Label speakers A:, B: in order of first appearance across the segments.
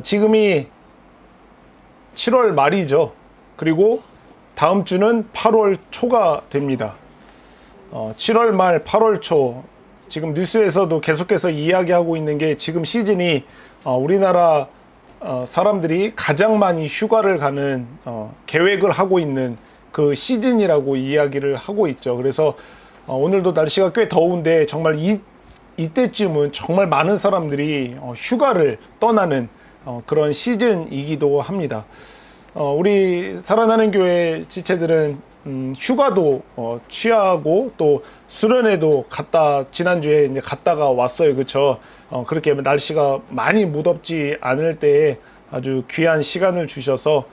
A: 지금이 7월 말이죠. 그리고 다음 주는 8월 초가 됩니다. 7월 말 8월 초, 지금 뉴스에서도 계속해서 이야기하고 있는 게 지금 시즌이 우리나라 사람들이 가장 많이 휴가를 가는 계획을 하고 있는 그 시즌이라고 이야기를 하고 있죠. 그래서 오늘도 날씨가 꽤 더운데 정말 이때쯤은 정말 많은 사람들이 휴가를 떠나는 그런 시즌이기도 합니다. 우리 살아나는 교회 지체들은 휴가도 취하고 또 수련회도 지난주에 이제 갔다가 왔어요. 그쵸? 그렇게 날씨가 많이 무덥지 않을 때에 아주 귀한 시간을 주셔서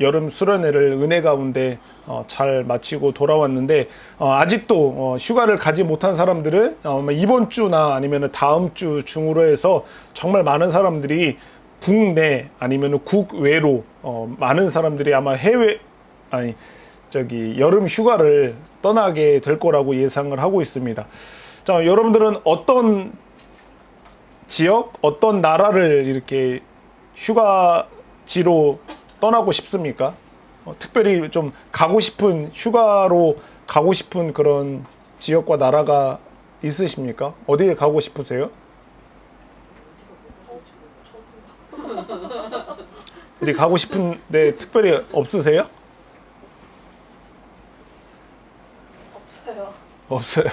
A: 여름 수련회를 은혜 가운데 잘 마치고 돌아왔는데, 아직도 휴가를 가지 못한 사람들은 이번 주나 아니면 다음 주 중으로 해서 정말 많은 사람들이 국내 아니면 국외로 많은 사람들이 아마 여름 휴가를 떠나게 될 거라고 예상을 하고 있습니다. 자, 여러분들은 어떤 지역, 어떤 나라를 이렇게 휴가지로 떠나고 싶습니까? 특별히 좀 휴가로 가고 싶은 그런 지역과 나라가 있으십니까? 어디에 가고 싶으세요? 어디 가고 싶은데 특별히 없으세요? 없어요.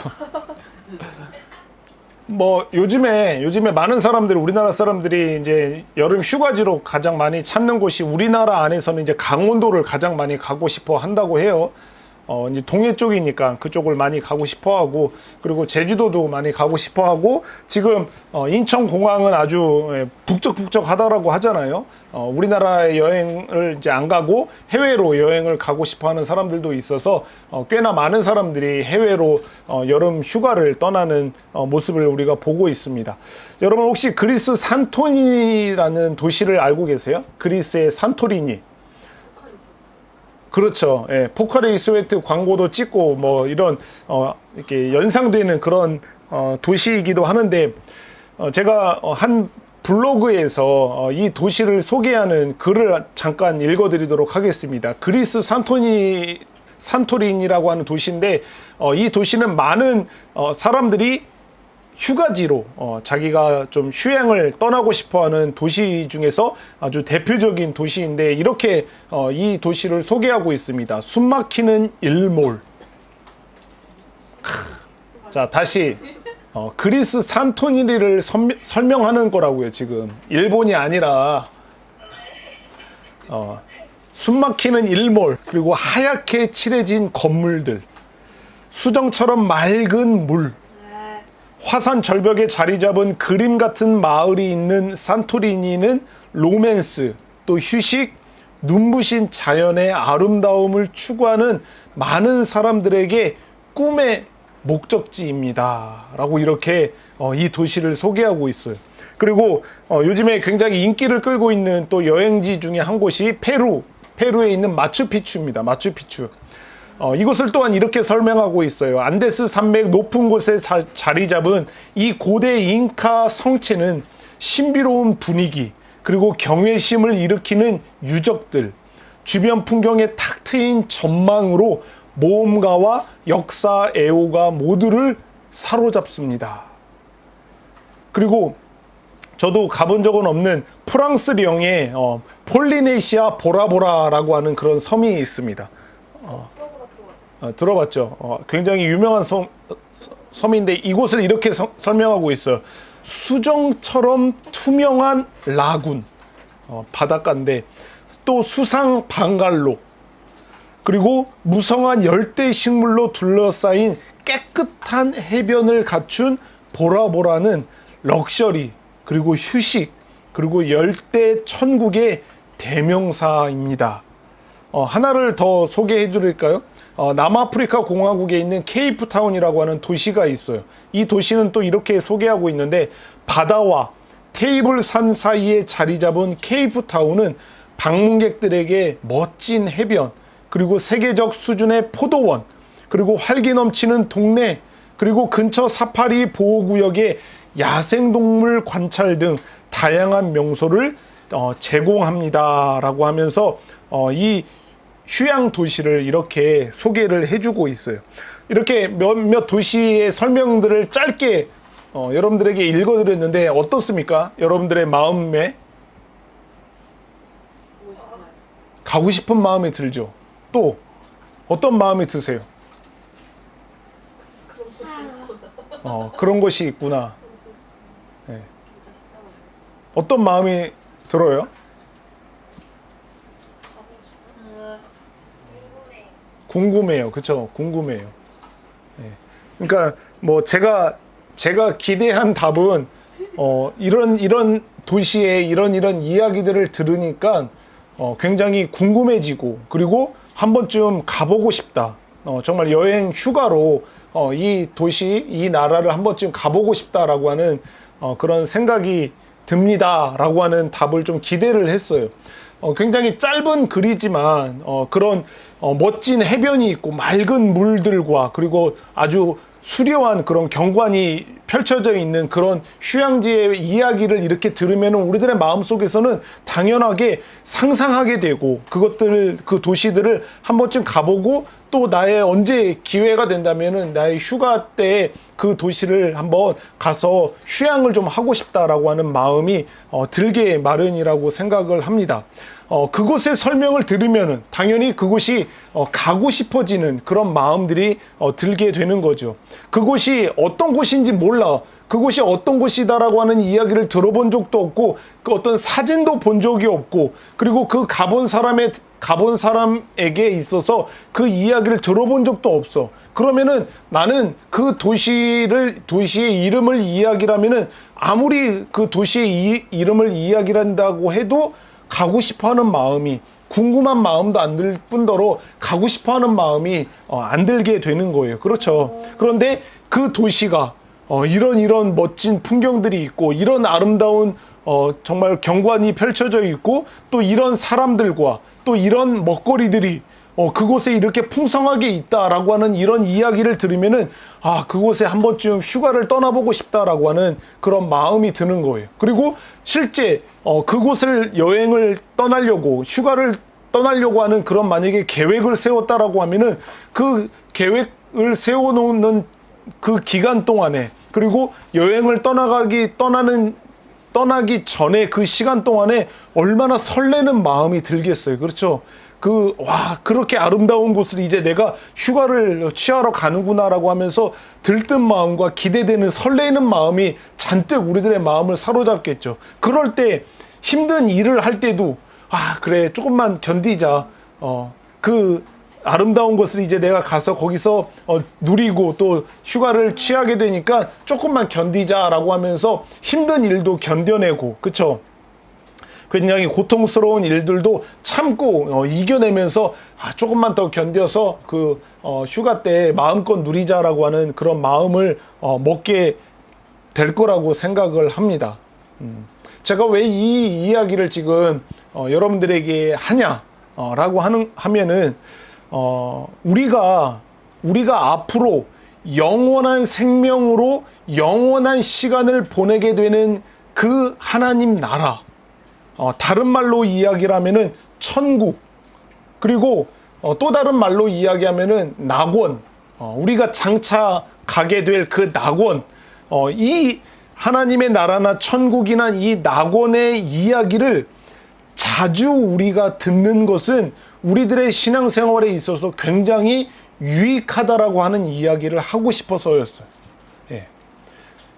A: 뭐 요즘에 많은 사람들이, 우리나라 사람들이 이제 여름 휴가지로 가장 많이 찾는 곳이 우리나라 안에서는 이제 강원도를 가장 많이 가고 싶어 한다고 해요. 이제 동해 쪽이니까 그쪽을 많이 가고 싶어 하고, 그리고 제주도도 많이 가고 싶어 하고, 지금 인천공항은 아주 북적북적하다라고 하잖아요. 우리나라에 여행을 이제 안 가고 해외로 여행을 가고 싶어 하는 사람들도 있어서 꽤나 많은 사람들이 해외로 여름 휴가를 떠나는 모습을 우리가 보고 있습니다. 여러분 혹시 그리스 산토리니라는 도시를 알고 계세요? 그리스의 산토리니. 그렇죠. 예, 포카리 스웨트 광고도 찍고 뭐 이런 이렇게 연상되는 그런 도시이기도 하는데, 제가 한 블로그에서 이 도시를 소개하는 글을 잠깐 읽어드리도록 하겠습니다. 그리스 산토리니라고 하는 도시인데, 이 도시는 많은 사람들이 휴가지로 자기가 좀 휴양을 떠나고 싶어하는 도시 중에서 아주 대표적인 도시인데, 이렇게 이 도시를 소개하고 있습니다. 숨막히는 일몰. 자, 다시 그리스 산토리니를 설명하는 거라고요. 지금 일본이 아니라 숨막히는 일몰, 그리고 하얗게 칠해진 건물들, 수정처럼 맑은 물, 화산 절벽에 자리 잡은 그림 같은 마을이 있는 산토리니는 로맨스, 또 휴식, 눈부신 자연의 아름다움을 추구하는 많은 사람들에게 꿈의 목적지입니다 라고 이렇게 이 도시를 소개하고 있어요. 그리고 요즘에 굉장히 인기를 끌고 있는 또 여행지 중에 한 곳이 페루에 있는 마추픽추입니다. 마추픽추. 이곳을 또한 이렇게 설명하고 있어요. 안데스 산맥 높은 곳에 자리 잡은 이 고대 잉카 성체는 신비로운 분위기, 그리고 경외심을 일으키는 유적들, 주변 풍경에 탁 트인 전망으로 모험가와 역사 애호가 모두를 사로잡습니다. 그리고 저도 가본 적은 없는 프랑스령의 폴리네시아 보라보라라고 하는 그런 섬이 있습니다. 들어봤죠? 굉장히 유명한 섬인데 이곳을 이렇게 설명하고 있어요. 수정처럼 투명한 라군, 바닷가인데, 또 수상 방갈로, 그리고 무성한 열대 식물로 둘러싸인 깨끗한 해변을 갖춘 보라보라는 럭셔리, 그리고 휴식, 그리고 열대 천국의 대명사입니다. 하나를 더 소개해 드릴까요? 남아프리카 공화국에 있는 케이프타운이라고 하는 도시가 있어요. 이 도시는 또 이렇게 소개하고 있는데, 바다와 테이블산 사이에 자리 잡은 케이프타운은 방문객들에게 멋진 해변, 그리고 세계적 수준의 포도원, 그리고 활기 넘치는 동네, 그리고 근처 사파리 보호구역에 야생동물 관찰 등 다양한 명소를 제공합니다라고 하면서 이 휴양 도시를 이렇게 소개를 해주고 있어요. 이렇게 몇몇 도시의 설명들을 짧게 여러분들에게 읽어드렸는데 어떻습니까? 여러분들의 마음에 가고 싶은 마음이 들죠. 또 어떤 마음이 드세요? 그런 것이 있구나. 네. 어떤 마음이 들어요? 궁금해요. 그쵸? 궁금해요. 네. 그러니까 뭐 제가 기대한 답은 이런 도시의 이런 이야기들을 들으니까 굉장히 궁금해지고, 그리고 한 번쯤 가보고 싶다. 정말 여행 휴가로 이 도시, 이 나라를 한 번쯤 가보고 싶다라고 하는 그런 생각이 듭니다라고 하는 답을 좀 기대를 했어요. 굉장히 짧은 글이지만 그런 멋진 해변이 있고 맑은 물들과, 그리고 아주 수려한 그런 경관이 펼쳐져 있는 그런 휴양지의 이야기를 이렇게 들으면 우리들의 마음속에서는 당연하게 상상하게 되고, 그 도시들을 한 번쯤 가보고, 또 나의 언제 기회가 된다면은 나의 휴가 때 그 도시를 한번 가서 휴양을 좀 하고 싶다라고 하는 마음이 들게 마련이라고 생각을 합니다. 그곳의 설명을 들으면은 당연히 그곳이 가고 싶어지는 그런 마음들이 들게 되는 거죠. 그곳이 어떤 곳인지 몰라. 그곳이 어떤 곳이다라고 하는 이야기를 들어본 적도 없고, 그 어떤 사진도 본 적이 없고, 그리고 그 가본 사람에게 있어서 그 이야기를 들어본 적도 없어. 그러면은 나는 그 도시의 이름을 이야기라면은, 아무리 그 도시의 이름을 이야기한다고 해도 가고 싶어 하는 마음이, 궁금한 마음도 안 들 뿐더러 가고 싶어 하는 마음이 안 들게 되는 거예요. 그렇죠. 그런데 그 도시가 이런 멋진 풍경들이 있고, 이런 아름다운 정말 경관이 펼쳐져 있고, 또 이런 사람들과 또 이런 먹거리들이 그곳에 이렇게 풍성하게 있다라고 하는 이런 이야기를 들으면은, 그곳에 한 번쯤 휴가를 떠나보고 싶다라고 하는 그런 마음이 드는 거예요. 그리고 실제 그곳을 여행을 떠나려고, 휴가를 떠나려고 하는 그런 만약에 계획을 세웠다라고 하면은, 그 계획을 세워놓는 그 기간 동안에, 그리고 여행을 떠나기 전에 그 시간 동안에 얼마나 설레는 마음이 들겠어요. 그렇죠? 그렇게 아름다운 곳을 이제 내가 휴가를 취하러 가는구나라고 하면서 들뜬 마음과 기대되는 설레는 마음이 잔뜩 우리들의 마음을 사로잡겠죠. 그럴 때 힘든 일을 할 때도, 그래, 조금만 견디자. 그 아름다운 곳을 이제 내가 가서 거기서 누리고 또 휴가를 취하게 되니까 조금만 견디자라고 하면서 힘든 일도 견뎌내고, 그쵸? 굉장히 고통스러운 일들도 참고 이겨내면서 조금만 더 견뎌서 그 휴가 때 마음껏 누리자라고 하는 그런 마음을 먹게 될 거라고 생각을 합니다. 제가 왜 이 이야기를 지금 여러분들에게 하냐라고 하면은 우리가 앞으로 영원한 생명으로 영원한 시간을 보내게 되는 그 하나님 나라, 다른 말로 이야기를 하면은 천국, 그리고 또 다른 말로 이야기하면은 낙원, 우리가 장차 가게 될 그 낙원, 이 하나님의 나라나 천국이나 이 낙원의 이야기를 자주 우리가 듣는 것은 우리들의 신앙생활에 있어서 굉장히 유익하다라고 하는 이야기를 하고 싶어서였어요. 예.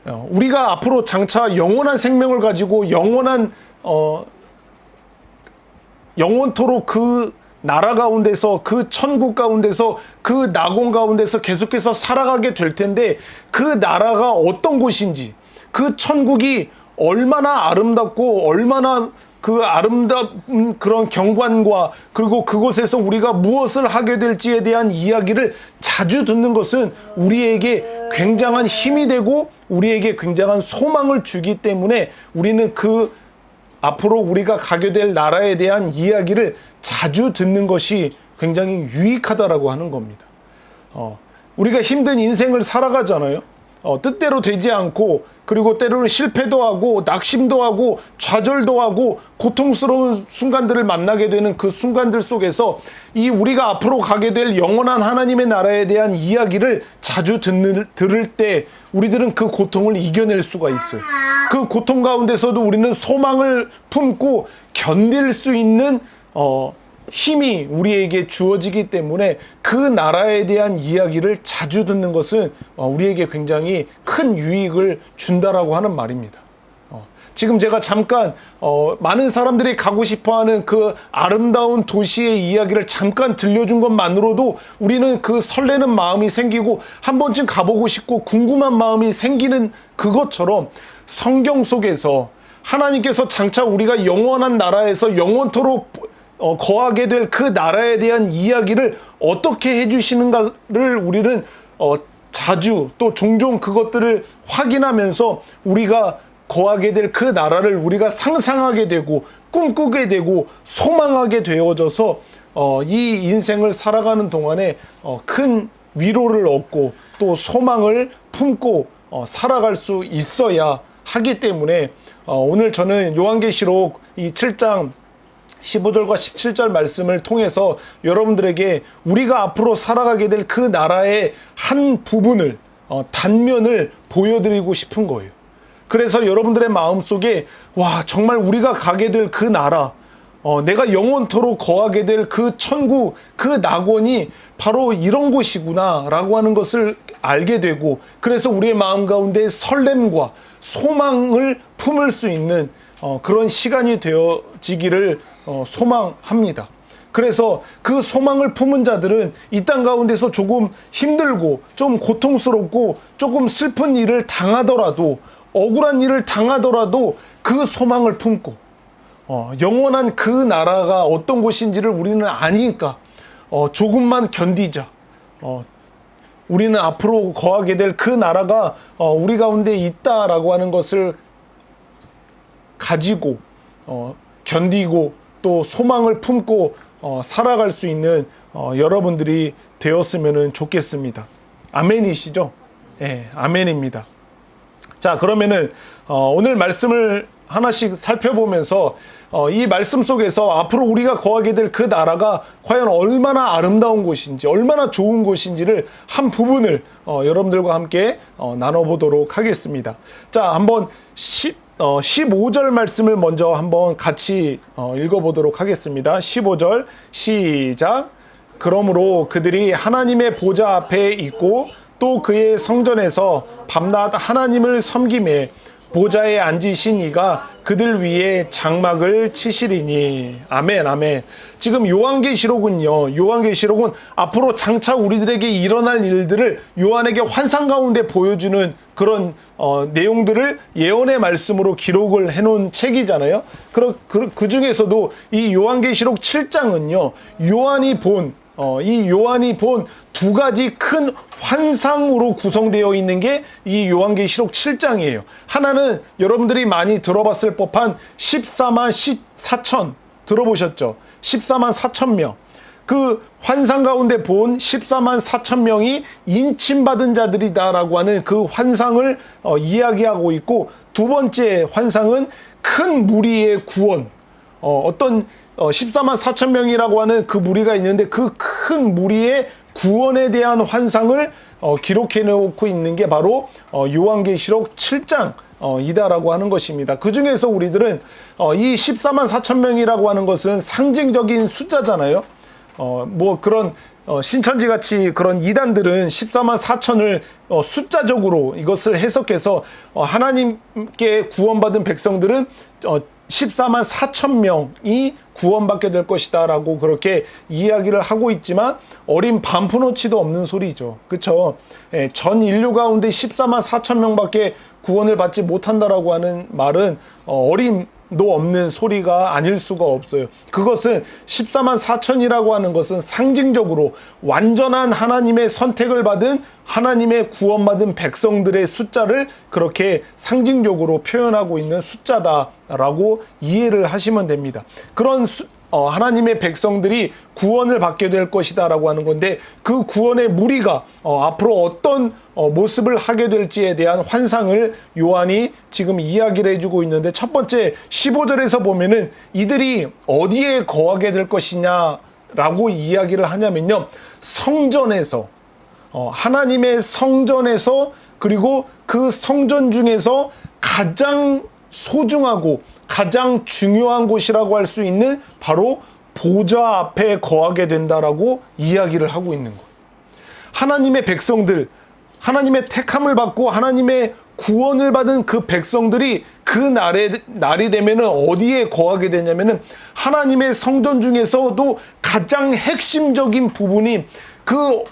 A: 우리가 앞으로 장차 영원한 생명을 가지고 영원토록 그 나라 가운데서, 그 천국 가운데서, 그 낙원 가운데서 계속해서 살아가게 될 텐데, 그 나라가 어떤 곳인지, 그 천국이 얼마나 아름답고 얼마나 그 아름다운 그런 경관과, 그리고 그곳에서 우리가 무엇을 하게 될지에 대한 이야기를 자주 듣는 것은 우리에게 굉장한 힘이 되고 우리에게 굉장한 소망을 주기 때문에, 우리는 그 앞으로 우리가 가게 될 나라에 대한 이야기를 자주 듣는 것이 굉장히 유익하다라고 하는 겁니다. 우리가 힘든 인생을 살아가잖아요. 뜻대로 되지 않고, 그리고 때로는 실패도 하고 낙심도 하고 좌절도 하고 고통스러운 순간들을 만나게 되는 그 순간들 속에서 이 우리가 앞으로 가게 될 영원한 하나님의 나라에 대한 이야기를 자주 들을 때 우리들은 그 고통을 이겨낼 수가 있어요. 그 고통 가운데서도 우리는 소망을 품고 견딜 수 있는 힘이 우리에게 주어지기 때문에 그 나라에 대한 이야기를 자주 듣는 것은 우리에게 굉장히 큰 유익을 준다라고 하는 말입니다. 지금 제가 잠깐 많은 사람들이 가고 싶어하는 그 아름다운 도시의 이야기를 잠깐 들려준 것만으로도 우리는 그 설레는 마음이 생기고 한 번쯤 가보고 싶고 궁금한 마음이 생기는 그것처럼, 성경 속에서 하나님께서 장차 우리가 영원한 나라에서 영원토록 거하게 될 그 나라에 대한 이야기를 어떻게 해주시는가를 우리는 자주 또 종종 그것들을 확인하면서 우리가 거하게 될 그 나라를 우리가 상상하게 되고 꿈꾸게 되고 소망하게 되어져서 이 인생을 살아가는 동안에 큰 위로를 얻고 또 소망을 품고 살아갈 수 있어야 하기 때문에 오늘 저는 요한계시록 이 7장 15절과 17절 말씀을 통해서 여러분들에게 우리가 앞으로 살아가게 될 그 나라의 한 부분을, 단면을 보여드리고 싶은 거예요. 그래서 여러분들의 마음속에 와, 정말 우리가 가게 될 그 나라, 내가 영원토록 거하게 될 그 천국, 그 낙원이 바로 이런 곳이구나 라고 하는 것을 알게 되고, 그래서 우리의 마음 가운데 설렘과 소망을 품을 수 있는 그런 시간이 되어지기를 소망합니다. 그래서 그 소망을 품은 자들은 이 땅 가운데서 조금 힘들고 좀 고통스럽고 조금 슬픈 일을 당하더라도, 억울한 일을 당하더라도 그 소망을 품고 영원한 그 나라가 어떤 곳인지를 우리는 아니까 조금만 견디자. 우리는 앞으로 거하게 될 그 나라가 우리 가운데 있다라고 하는 것을 가지고 견디고 또 소망을 품고 살아갈 수 있는 여러분들이 되었으면 좋겠습니다. 아멘이시죠? 네, 아멘입니다. 자, 그러면은 오늘 말씀을 하나씩 살펴보면서 이 말씀 속에서 앞으로 우리가 거하게 될 그 나라가 과연 얼마나 아름다운 곳인지, 얼마나 좋은 곳인지를 한 부분을 여러분들과 함께 나눠보도록 하겠습니다. 자, 한번 15절 말씀을 먼저 한번 같이 읽어보도록 하겠습니다. 15절 시작. 그러므로 그들이 하나님의 보좌 앞에 있고 또 그의 성전에서 밤낮 하나님을 섬기매 보좌에 앉으신 이가 그들 위에 장막을 치시리니. 아멘, 아멘. 지금 요한계시록은요, 요한계시록은 앞으로 장차 우리들에게 일어날 일들을 요한에게 환상 가운데 보여주는 그런 내용들을 예언의 말씀으로 기록을 해놓은 책이잖아요. 그 중에서도 이 요한계시록 7장은요, 요한이 본 두 가지 큰 환상으로 구성되어 있는 게 이 요한계시록 7장이에요. 하나는 여러분들이 많이 들어봤을 법한 14만 4천 들어보셨죠? 14만 4천 명. 그 환상 가운데 본 14만 4천 명이 인침받은 자들이다라고 하는 그 환상을 이야기하고 있고, 두 번째 환상은 큰 무리의 구원. 14만 4천 명이라고 하는 그 무리가 있는데 그 큰 무리의 구원에 대한 환상을 기록해 놓고 있는 게 바로 요한계시록 7장이다라고 하는 것입니다. 그 중에서 우리들은 이 14만 4천 명이라고 하는 것은 상징적인 숫자잖아요. 뭐 그런 신천지 같이 그런 이단들은 14만 4천을 숫자적으로 이것을 해석해서 하나님께 구원받은 백성들은 14만 4천 명이 구원받게 될 것이다 라고 그렇게 이야기를 하고 있지만, 어린 반푼어치도 없는 소리죠. 그쵸? 전 인류 가운데 14만 4천 명밖에 구원을 받지 못한다라고 하는 말은 어림도 없는 소리가 아닐 수가 없어요. 그것은 14만 4천이라고 하는 것은 상징적으로 완전한 하나님의 선택을 받은, 하나님의 구원받은 백성들의 숫자를 그렇게 상징적으로 표현하고 있는 숫자다라고 이해를 하시면 됩니다. 그런 하나님의 백성들이 구원을 받게 될 것이다라고 하는 건데, 그 구원의 무리가 앞으로 어떤 모습을 하게 될지에 대한 환상을 요한이 지금 이야기를 해주고 있는데, 첫 번째 15절에서 보면은 이들이 어디에 거하게 될 것이냐라고 이야기를 하냐면요, 성전에서, 하나님의 성전에서, 그리고 그 성전 중에서 가장 소중하고 가장 중요한 곳이라고 할 수 있는 바로 보좌 앞에 거하게 된다라고 이야기를 하고 있는 거예요. 하나님의 백성들, 하나님의 택함을 받고 하나님의 구원을 받은 그 백성들이 그 날이 되면은 어디에 거하게 되냐면은 하나님의 성전 중에서도 가장 핵심적인 부분이 그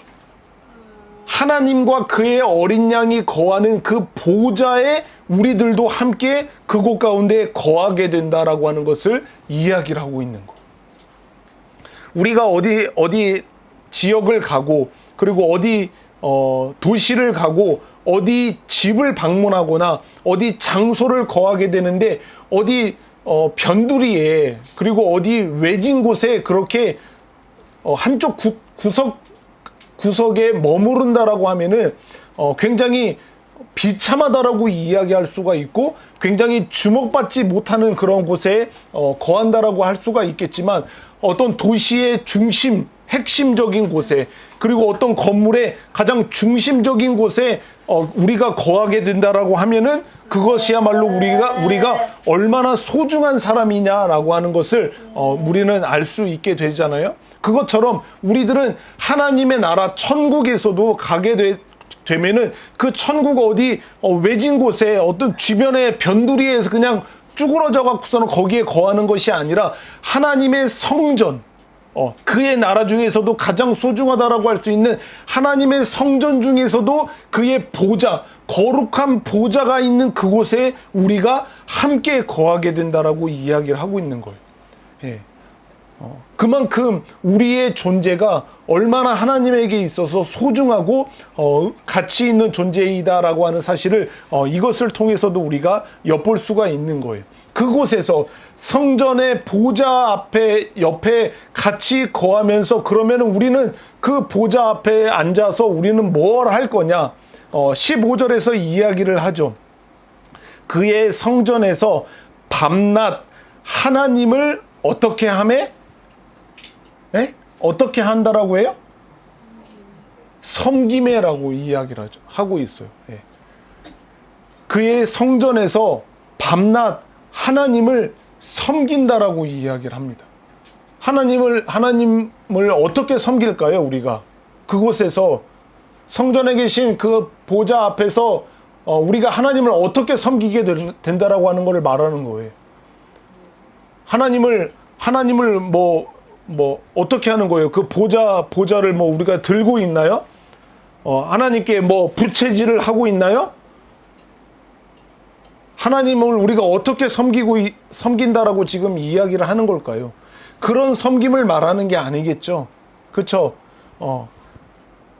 A: 하나님과 그의 어린 양이 거하는 그 보좌에 우리들도 함께 그곳 가운데 거하게 된다라고 하는 것을 이야기를 하고 있는 거. 우리가 어디 지역을 가고, 그리고 어디 도시를 가고, 어디 집을 방문하거나 어디 장소를 거하게 되는데, 어디 변두리에, 그리고 어디 외진 곳에 그렇게 한쪽 구석에 머무른다라고 하면은 굉장히 비참하다라고 이야기할 수가 있고, 굉장히 주목받지 못하는 그런 곳에 거한다라고 할 수가 있겠지만, 어떤 도시의 중심, 핵심적인 곳에, 그리고 어떤 건물의 가장 중심적인 곳에 우리가 거하게 된다라고 하면은 그것이야말로 우리가 얼마나 소중한 사람이냐라고 하는 것을 우리는 알 수 있게 되잖아요. 그것처럼 우리들은 하나님의 나라 천국에서도 가게 되면은 그 천국 어디 외진 곳에 어떤 주변의 변두리에서 그냥 쭈그러져 갖고서는 거기에 거하는 것이 아니라 하나님의 성전, 그의 나라 중에서도 가장 소중하다라고 할 수 있는 하나님의 성전 중에서도 그의 보좌, 거룩한 보좌가 있는 그곳에 우리가 함께 거하게 된다라고 이야기를 하고 있는 거예요. 예. 그만큼 우리의 존재가 얼마나 하나님에게 있어서 소중하고 가치 있는 존재이다라고 하는 사실을 이것을 통해서도 우리가 엿볼 수가 있는 거예요. 그곳에서 성전의 보좌 옆에 같이 거하면서, 그러면 우리는 그 보좌 앞에 앉아서 우리는 뭘 할 거냐? 15절에서 이야기를 하죠. 그의 성전에서 밤낮 하나님을 어떻게 하매? 네? 어떻게 한다라고 해요? 섬김해라고 이야기를 하고 있어요. 네. 그의 성전에서 밤낮 하나님을 섬긴다라고 이야기를 합니다. 하나님을 어떻게 섬길까요, 우리가? 그곳에서 성전에 계신 그 보좌 앞에서 우리가 하나님을 어떻게 섬기게 된다라고 하는 것을 말하는 거예요. 하나님을 어떻게 하는 거예요? 그 보좌를 우리가 들고 있나요? 하나님께 부채질을 하고 있나요? 하나님을 우리가 어떻게 섬긴다라고 지금 이야기를 하는 걸까요? 그런 섬김을 말하는 게 아니겠죠. 그렇죠?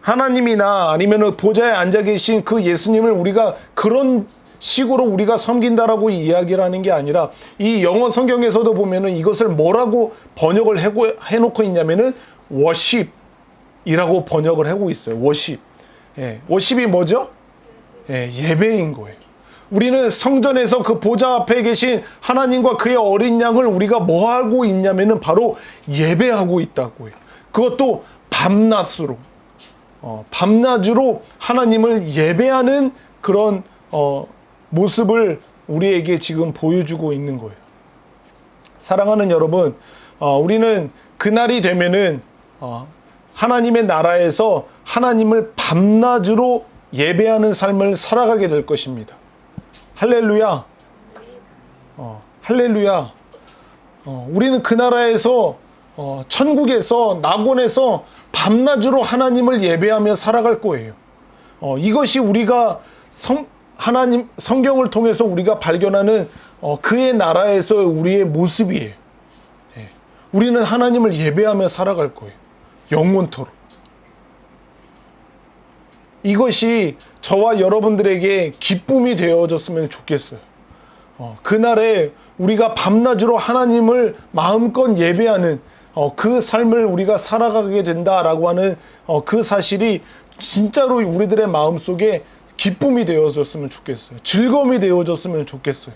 A: 하나님이나 아니면 보좌에 앉아 계신 그 예수님을 우리가 그런 식으로 우리가 섬긴다라고 이야기를 하는 게 아니라, 이 영어 성경에서도 보면은 이것을 뭐라고 번역을 해놓고 있냐면은 워십이라고 번역을 하고 있어요. 워십. 예, 워십이 뭐죠? 예, 예배인 거예요. 우리는 성전에서 그 보좌 앞에 계신 하나님과 그의 어린 양을 우리가 뭐 하고 있냐면은 바로 예배하고 있다고 해요. 그것도 밤낮으로, 밤낮으로 하나님을 예배하는 그런 모습을 우리에게 지금 보여주고 있는 거예요. 사랑하는 여러분, 우리는 그날이 되면은 하나님의 나라에서 하나님을 밤낮으로 예배하는 삶을 살아가게 될 것입니다. 할렐루야. 할렐루야. 우리는 그 나라에서 천국에서 낙원에서 밤낮으로 하나님을 예배하며 살아갈 거예요. 이것이 우리가 성경을 통해서 우리가 발견하는 그의 나라에서 우리의 모습이에요. 예. 우리는 하나님을 예배하며 살아갈 거예요. 영원토록. 이것이 저와 여러분들에게 기쁨이 되어졌으면 좋겠어요. 그날에 우리가 밤낮으로 하나님을 마음껏 예배하는 그 삶을 우리가 살아가게 된다라고 하는 그 사실이 진짜로 우리들의 마음속에 기쁨이 되어졌으면 좋겠어요. 즐거움이 되어졌으면 좋겠어요.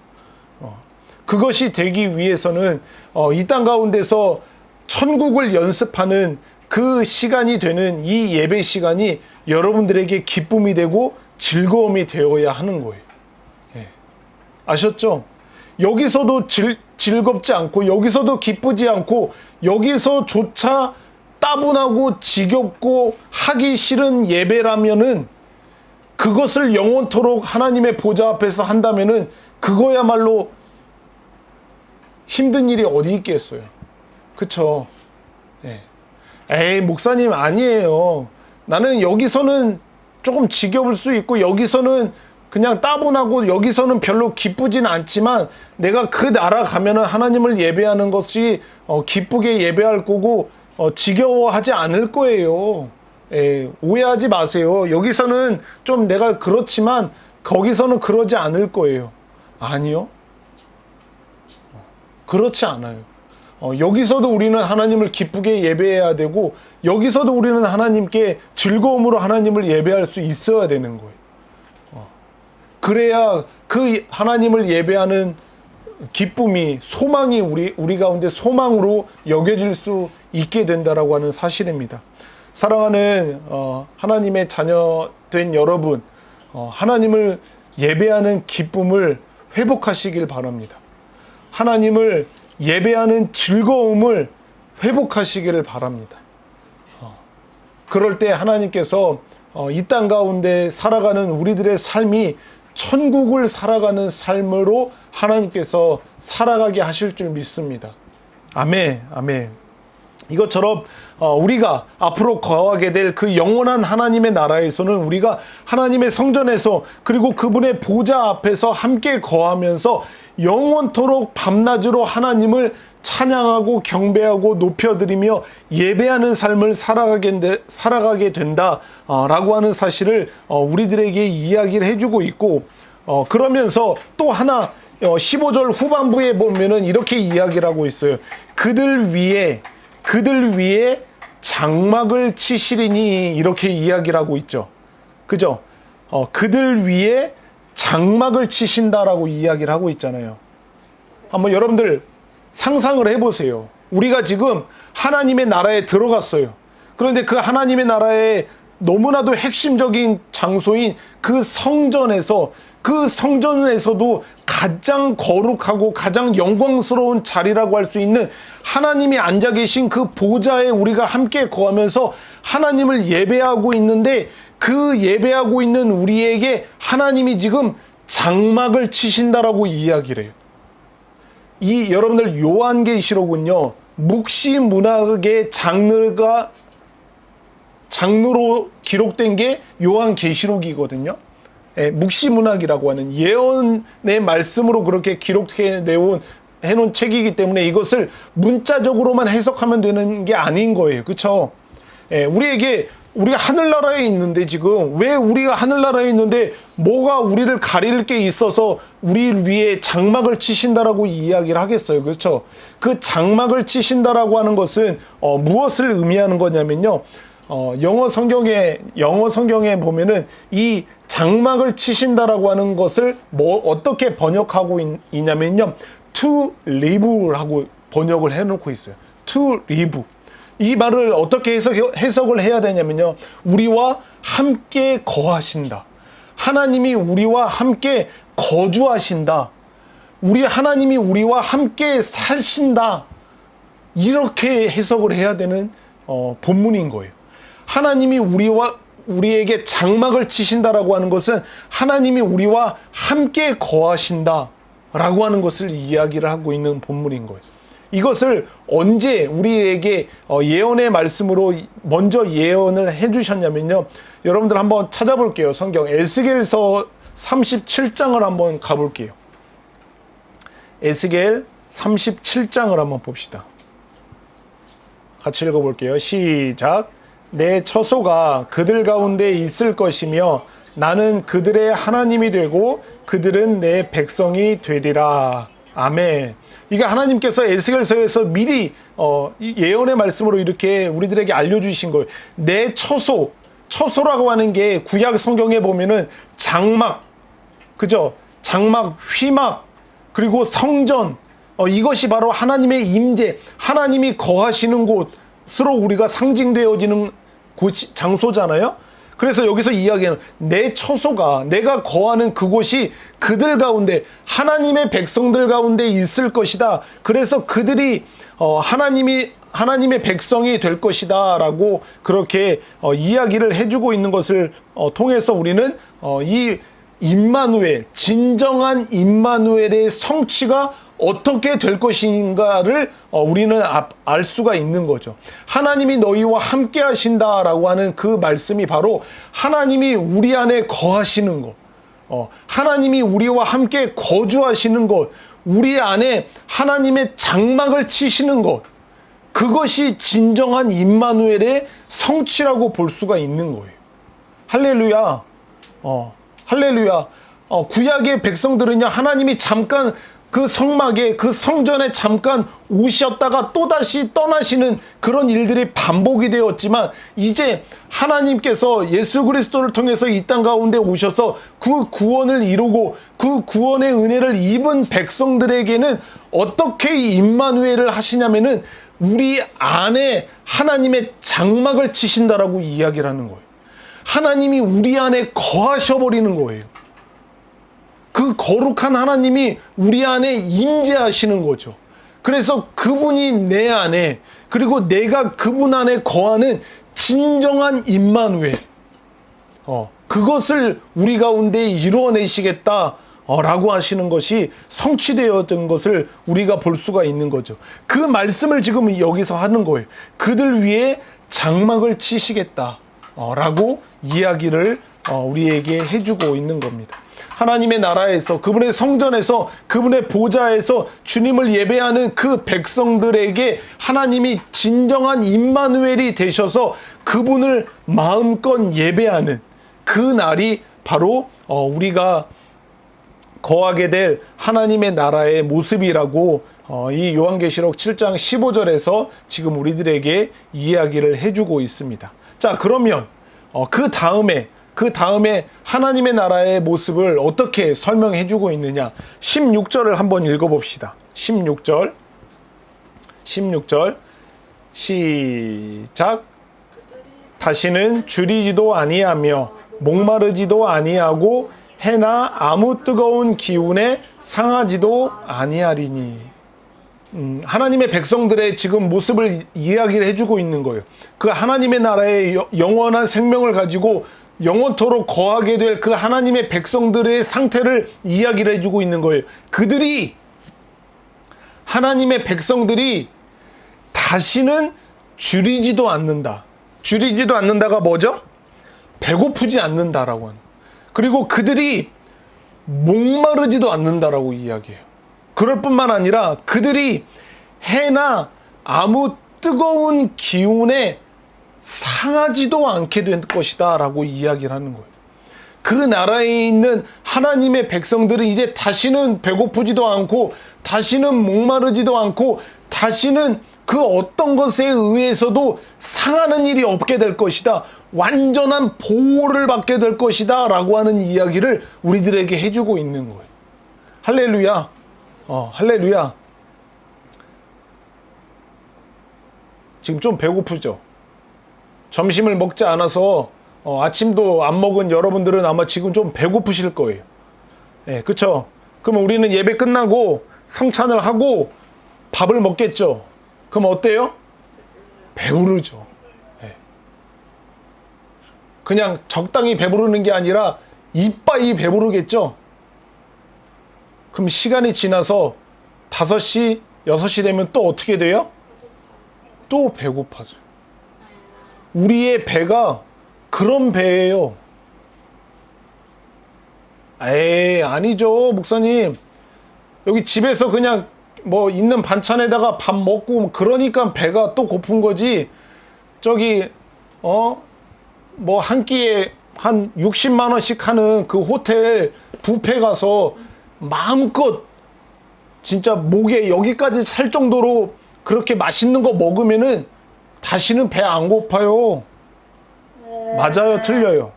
A: 그것이 되기 위해서는 이 땅 가운데서 천국을 연습하는 그 시간이 되는 이 예배 시간이 여러분들에게 기쁨이 되고 즐거움이 되어야 하는 거예요. 아셨죠? 여기서도 즐겁지 않고 여기서도 기쁘지 않고 여기서조차 따분하고 지겹고 하기 싫은 예배라면은 그것을 영원토록 하나님의 보좌 앞에서 한다면은 그거야말로 힘든 일이 어디 있겠어요. 그쵸? 에이, 목사님 아니에요. 나는 여기서는 조금 지겨울 수 있고 여기서는 그냥 따분하고 여기서는 별로 기쁘진 않지만 내가 그 나라 가면은 하나님을 예배하는 것이 기쁘게 예배할 거고 지겨워하지 않을 거예요. 오해하지 마세요. 여기서는 좀 내가 그렇지만 거기서는 그러지 않을 거예요. 아니요. 그렇지 않아요. 여기서도 우리는 하나님을 기쁘게 예배해야 되고 여기서도 우리는 하나님께 즐거움으로 하나님을 예배할 수 있어야 되는 거예요. 그래야 그 하나님을 예배하는 기쁨이 소망이 우리 가운데 소망으로 여겨질 수 있게 된다라고 하는 사실입니다. 사랑하는 하나님의 자녀된 여러분, 하나님을 예배하는 기쁨을 회복하시길 바랍니다. 하나님을 예배하는 즐거움을 회복하시기를 바랍니다. 그럴 때 하나님께서 이 땅 가운데 살아가는 우리들의 삶이 천국을 살아가는 삶으로 하나님께서 살아가게 하실 줄 믿습니다. 아멘, 아멘. 이것처럼 우리가 앞으로 거하게 될 그 영원한 하나님의 나라에서는 우리가 하나님의 성전에서 그리고 그분의 보좌 앞에서 함께 거하면서 영원토록 밤낮으로 하나님을 찬양하고 경배하고 높여드리며 예배하는 삶을 살아가게 된다라고 하는 사실을 우리들에게 이야기를 해주고 있고, 그러면서 또 하나 15절 후반부에 보면은 이렇게 이야기를 하고 있어요. 그들 위에 장막을 치시리니, 이렇게 이야기를 하고 있죠. 그죠? 그들 위에 장막을 치신다라고 이야기를 하고 있잖아요. 한번 여러분들 상상을 해보세요. 우리가 지금 하나님의 나라에 들어갔어요. 그런데 그 하나님의 나라의 너무나도 핵심적인 장소인 그 성전에서도 가장 거룩하고 가장 영광스러운 자리라고 할 수 있는 하나님이 앉아 계신 그 보좌에 우리가 함께 거하면서 하나님을 예배하고 있는데, 그 예배하고 있는 우리에게 하나님이 지금 장막을 치신다라고 이야기를 해요. 이 여러분들 요한계시록은요, 묵시문학의 장르로 기록된 게 요한계시록이거든요. 묵시문학이라고 하는 예언의 말씀으로 그렇게 기록해 해놓은 책이기 때문에 이것을 문자적으로만 해석하면 되는 게 아닌 거예요. 그렇죠? 우리가 하늘나라에 있는데, 지금 왜 우리가 하늘나라에 있는데 뭐가 우리를 가릴 게 있어서 우리 위에 장막을 치신다라고 이야기를 하겠어요. 그렇죠? 그 장막을 치신다라고 하는 것은 무엇을 의미하는 거냐면요, 영어 성경에 보면은 이 장막을 치신다라고 하는 것을 어떻게 번역하고 있냐면요, to live라고 번역을 해놓고 있어요. to live. 이 말을 어떻게 해석을 해야 되냐면요, 우리와 함께 거하신다. 하나님이 우리와 함께 거주하신다. 하나님이 우리와 함께 사신다. 이렇게 해석을 해야 되는 본문인 거예요. 하나님이 우리에게 장막을 치신다라고 하는 것은 하나님이 우리와 함께 거하신다라고 하는 것을 이야기를 하고 있는 본문인 거예요. 이것을 언제 우리에게 예언의 말씀으로 먼저 예언을 해주셨냐면요, 여러분들 한번 찾아볼게요. 성경 에스겔서 37장을 한번 가볼게요. 에스겔 37장을 한번 봅시다. 같이 읽어볼게요. 시작. 내 처소가 그들 가운데 있을 것이며 나는 그들의 하나님이 되고 그들은 내 백성이 되리라. 아멘. 이게 하나님께서 에스겔서에서 미리 예언의 말씀으로 이렇게 우리들에게 알려주신 거예요. 내 처소라고 하는 게 구약 성경에 보면은 장막, 그죠? 장막, 휘막, 그리고 성전, 이것이 바로 하나님의 임재, 하나님이 거하시는 곳으로 우리가 상징되어지는 장소잖아요. 그래서 여기서 이야기하는 내 처소가, 내가 거하는 그곳이 그들 가운데, 하나님의 백성들 가운데 있을 것이다. 그래서 그들이 하나님의 백성이 될 것이다 라고 그렇게 이야기를 해주고 있는 것을 통해서 우리는 이 임마누엘, 진정한 임마누엘의 성취가 어떻게 될 것인가를 우리는 알 수가 있는 거죠. 하나님이 너희와 함께 하신다라고 하는 그 말씀이 바로 하나님이 우리 안에 거하시는 것, 하나님이 우리와 함께 거주하시는 것, 우리 안에 하나님의 장막을 치시는 것, 그것이 진정한 임마누엘의 성취라고 볼 수가 있는 거예요. 할렐루야. 할렐루야. 구약의 백성들은요, 하나님이 잠깐 그 성막에, 그 성전에 잠깐 오셨다가 또다시 떠나시는 그런 일들이 반복이 되었지만, 이제 하나님께서 예수 그리스도를 통해서 이 땅 가운데 오셔서 그 구원을 이루고 그 구원의 은혜를 입은 백성들에게는 어떻게 임마누엘을 하시냐면은 우리 안에 하나님의 장막을 치신다라고 이야기를 하는 거예요. 하나님이 우리 안에 거하셔버리는 거예요. 그 거룩한 하나님이 우리 안에 임재하시는 거죠. 그래서 그분이 내 안에, 그리고 내가 그분 안에 거하는 진정한 임마누엘, 그것을 우리 가운데 이루어내시겠다 라고 하시는 것이 성취되었던 것을 우리가 볼 수가 있는 거죠. 그 말씀을 지금 여기서 하는 거예요. 그들 위에 장막을 치시겠다 라고 이야기를 우리에게 해주고 있는 겁니다. 하나님의 나라에서, 그분의 성전에서, 그분의 보좌에서 주님을 예배하는 그 백성들에게 하나님이 진정한 임마누엘이 되셔서 그분을 마음껏 예배하는 그 날이 바로 우리가 거하게 될 하나님의 나라의 모습이라고 이 요한계시록 7장 15절에서 지금 우리들에게 이야기를 해주고 있습니다. 자, 그러면 그 다음에 하나님의 나라의 모습을 어떻게 설명해 주고 있느냐. 16절을 한번 읽어봅시다. 16절 시작. 다시는 줄이지도 아니하며 목마르지도 아니하고 해나 아무 뜨거운 기운에 상하지도 아니하리니. 하나님의 백성들의 지금 모습을 이야기를 해주고 있는 거예요. 그 하나님의 나라의 영원한 생명을 가지고 영원토록 거하게 될 그 하나님의 백성들의 상태를 이야기를 해주고 있는 거예요. 하나님의 백성들이 다시는 줄이지도 않는다. 줄이지도 않는다가 뭐죠? 배고프지 않는다라고 하는. 그리고 그들이 목마르지도 않는다라고 이야기해요. 그럴 뿐만 아니라 그들이 해나 아무 뜨거운 기운에 상하지도 않게 될 것이다 라고 이야기를 하는 거예요. 그 나라에 있는 하나님의 백성들은 이제 다시는 배고프지도 않고 다시는 목마르지도 않고 다시는 그 어떤 것에 의해서도 상하는 일이 없게 될 것이다. 완전한 보호를 받게 될 것이다 라고 하는 이야기를 우리들에게 해주고 있는 거예요. 할렐루야. 할렐루야. 지금 좀 배고프죠? 점심을 먹지 않아서 아침도 안 먹은 여러분들은 아마 지금 좀 배고프실 거예요. 네, 그쵸? 그러면 우리는 예배 끝나고 성찬을 하고 밥을 먹겠죠? 그럼 어때요? 배부르죠. 네. 그냥 적당히 배부르는 게 아니라 이빠이 배부르겠죠? 그럼 시간이 지나서 5시, 6시 되면 또 어떻게 돼요? 또 배고파져요. 우리의 배가 그런 배예요. 에이, 아니죠, 목사님. 여기 집에서 그냥 뭐 있는 반찬에다가 밥 먹고 그러니까 배가 또 고픈 거지. 저기 뭐 한 끼에 한 60만 원씩 하는 그 호텔 뷔페 가서 마음껏 진짜 목에 여기까지 찰 정도로 그렇게 맛있는 거 먹으면은 다시는 배 안 고파요. 맞아요, 틀려요?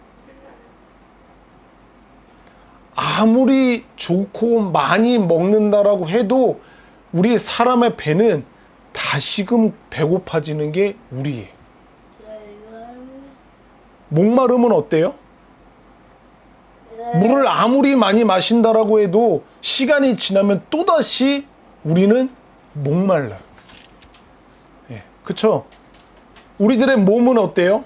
A: 아무리 좋고 많이 먹는다라고 해도 우리 사람의 배는 다시금 배고파지는 게 우리예요. 목마름은 어때요? 물을 아무리 많이 마신다라고 해도 시간이 지나면 또다시 우리는 목말라요. 예, 그쵸? 우리들의 몸은 어때요?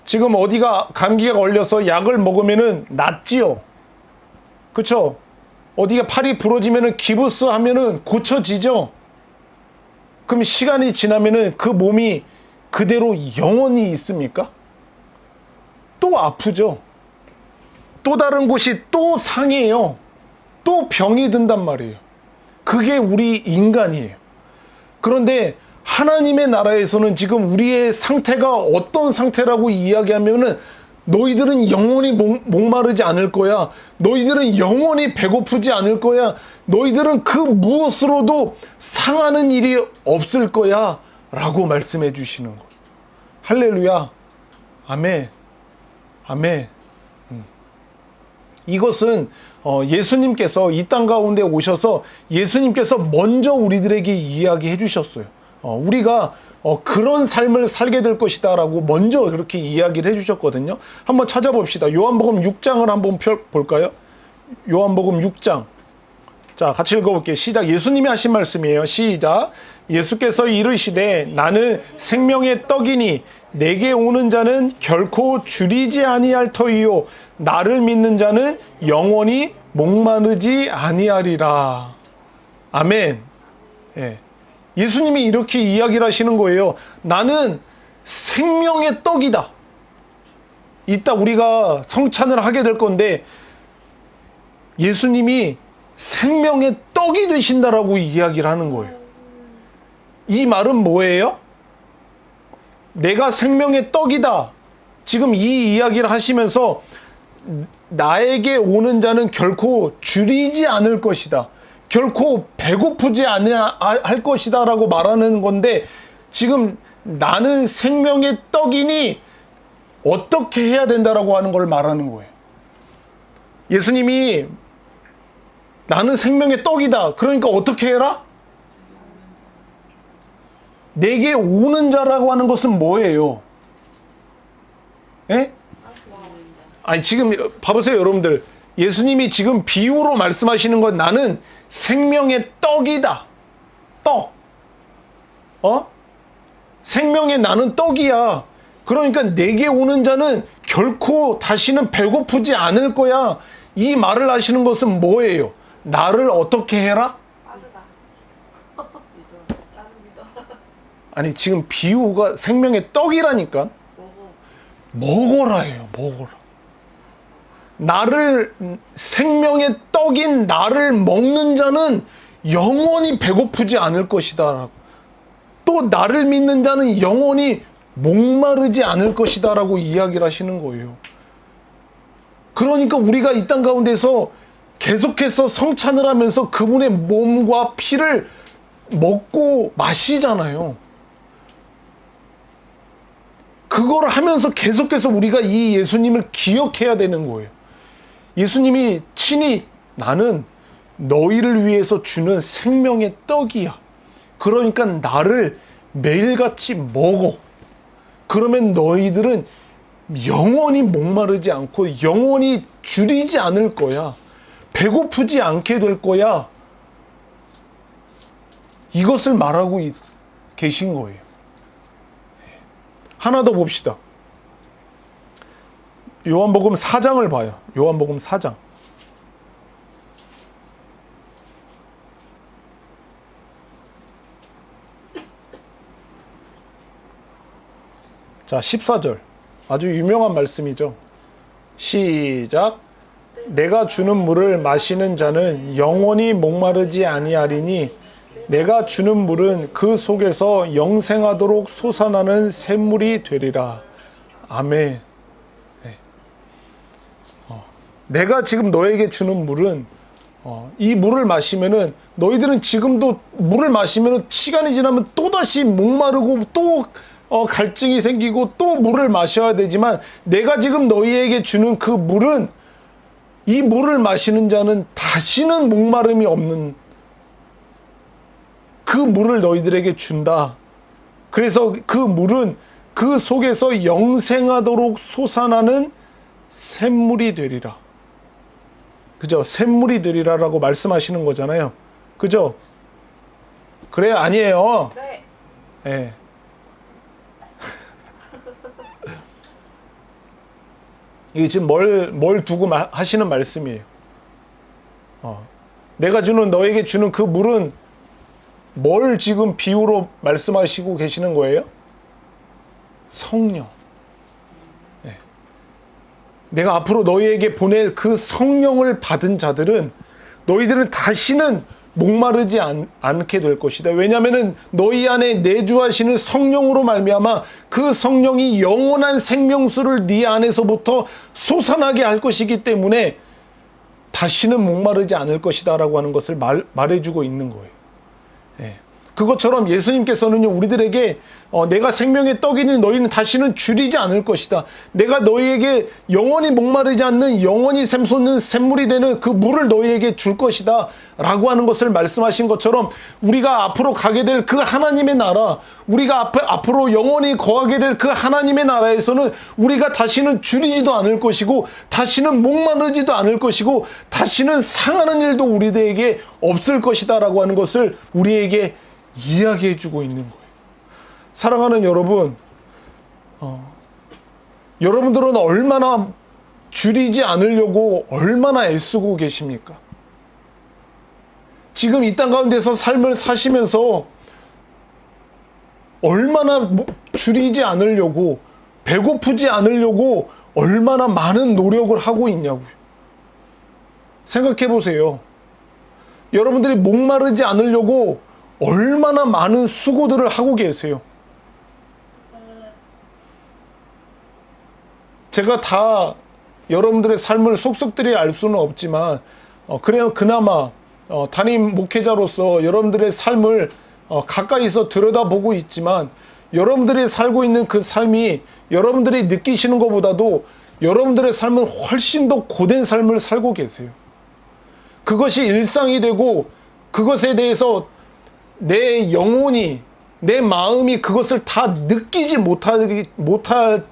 A: 지금 어디가 감기가 걸려서 약을 먹으면은 낫지요? 그쵸? 어디가 팔이 부러지면은 기부스 하면은 고쳐지죠? 그럼 시간이 지나면은 그 몸이 그대로 영원히 있습니까? 또 아프죠? 또 다른 곳이 또 상해요. 또 병이 든단 말이에요. 그게 우리 인간이에요. 그런데 하나님의 나라에서는 지금 우리의 상태가 어떤 상태라고 이야기하면은 너희들은 영원히 목마르지 않을 거야. 너희들은 영원히 배고프지 않을 거야. 너희들은 그 무엇으로도 상하는 일이 없을 거야. 라고 말씀해 주시는 거. 할렐루야. 아멘. 아멘. 이것은 예수님께서 이 땅 가운데 오셔서 예수님께서 먼저 우리들에게 이야기해 주셨어요. 우리가 그런 삶을 살게 될 것이다 라고 먼저 그렇게 이야기를 해주셨거든요. 한번 찾아봅시다. 요한복음 6장을 한번 볼까요? 요한복음 6장. 자, 같이 읽어볼게요. 시작. 예수님이 하신 말씀이에요. 시작. 예수께서 이르시되 나는 생명의 떡이니 내게 오는 자는 결코 줄이지 아니할 터이요 나를 믿는 자는 영원히 목마르지 아니하리라. 아멘. 예. 예수님이 이렇게 이야기를 하시는 거예요. 나는 생명의 떡이다. 이따 우리가 성찬을 하게 될 건데 예수님이 생명의 떡이 되신다라고 이야기를 하는 거예요. 이 말은 뭐예요? 내가 생명의 떡이다. 지금 이 이야기를 하시면서 나에게 오는 자는 결코 줄이지 않을 것이다. 결코 배고프지 않을 것이다 라고 말하는 건데 지금 나는 생명의 떡이니 어떻게 해야 된다라고 하는 걸 말하는 거예요. 예수님이 나는 생명의 떡이다. 그러니까 어떻게 해라? 내게 오는 자라고 하는 것은 뭐예요? 예? 아니 지금 봐보세요 여러분들. 예수님이 지금 비유로 말씀하시는 건 나는 생명의 떡이다. 떡. 생명의 나는 떡이야. 그러니까 내게 오는 자는 결코 다시는 배고프지 않을 거야. 이 말을 하시는 것은 뭐예요? 나를 어떻게 해라? 아니 지금 비유가 생명의 떡이라니까. 먹어라예요. 먹어라. 나를 생명의 떡인 나를 먹는 자는 영원히 배고프지 않을 것이다. 또 나를 믿는 자는 영원히 목마르지 않을 것이다 라고 이야기를 하시는 거예요. 그러니까 우리가 이 땅 가운데서 계속해서 성찬을 하면서 그분의 몸과 피를 먹고 마시잖아요. 그걸 하면서 계속해서 우리가 이 예수님을 기억해야 되는 거예요. 예수님이 친히 나는 너희를 위해서 주는 생명의 떡이야. 그러니까 나를 매일같이 먹어. 그러면 너희들은 영원히 목마르지 않고 영원히 줄이지 않을 거야. 배고프지 않게 될 거야. 이것을 말하고 계신 거예요. 하나 더 봅시다. 요한복음 4장을 봐요. 요한복음 4장. 자, 14절. 아주 유명한 말씀이죠. 시작. 내가 주는 물을 마시는 자는 영원히 목마르지 아니하리니 내가 주는 물은 그 속에서 영생하도록 솟아나는 샘물이 되리라. 아멘. 네. 내가 지금 너에게 주는 물은 이 물을 마시면은 너희들은 지금도 물을 마시면은 시간이 지나면 또다시 목마르고 또 갈증이 생기고 또 물을 마셔야 되지만 내가 지금 너희에게 주는 그 물은 이 물을 마시는 자는 다시는 목마름이 없는 그 물을 너희들에게 준다. 그래서 그 물은 그 속에서 영생하도록 솟아나는 샘물이 되리라. 그죠? 샘물이 되리라라고 말씀하시는 거잖아요. 그죠? 그래, 아니에요.
B: 네.
A: 예. 이게 지금 뭘 두고 하시는 말씀이에요. 내가 너에게 주는 그 물은 뭘 지금 비유로 말씀하시고 계시는 거예요? 성령. 예. 내가 앞으로 너희에게 보낼 그 성령을 받은 자들은 너희들은 다시는 목마르지 않게 될 것이다. 왜냐하면 너희 안에 내주하시는 성령으로 말미암아 그 성령이 영원한 생명수를 네 안에서부터 솟아나게 할 것이기 때문에 다시는 목마르지 않을 것이다 라고 하는 것을 말해주고 있는 거예요. 예. 그것처럼 예수님께서는요, 우리들에게 내가 생명의 떡이니 너희는 다시는 줄이지 않을 것이다. 내가 너희에게 영원히 목마르지 않는 영원히 샘솟는 샘물이 되는 그 물을 너희에게 줄 것이다 라고 하는 것을 말씀하신 것처럼 우리가 앞으로 가게 될 그 하나님의 나라, 우리가 앞으로 영원히 거하게 될 그 하나님의 나라에서는 우리가 다시는 줄이지도 않을 것이고 다시는 목마르지도 않을 것이고 다시는 상하는 일도 우리들에게 없을 것이다 라고 하는 것을 우리에게 이야기해 주고 있는 거예요. 사랑하는 여러분, 여러분들은 얼마나 줄이지 않으려고 얼마나 애쓰고 계십니까? 지금 이 땅 가운데서 삶을 사시면서 얼마나 줄이지 않으려고, 배고프지 않으려고 얼마나 많은 노력을 하고 있냐고요. 생각해 보세요. 여러분들이 목마르지 않으려고 얼마나 많은 수고들을 하고 계세요. 제가 다 여러분들의 삶을 속속들이 알 수는 없지만 그나마 담임 목회자로서 여러분들의 삶을 가까이서 들여다보고 있지만 여러분들이 살고 있는 그 삶이 여러분들이 느끼시는 것보다도 여러분들의 삶은 훨씬 더 고된 삶을 살고 계세요. 그것이 일상이 되고 그것에 대해서 내 영혼이, 내 마음이 그것을 다 느끼지 못하니까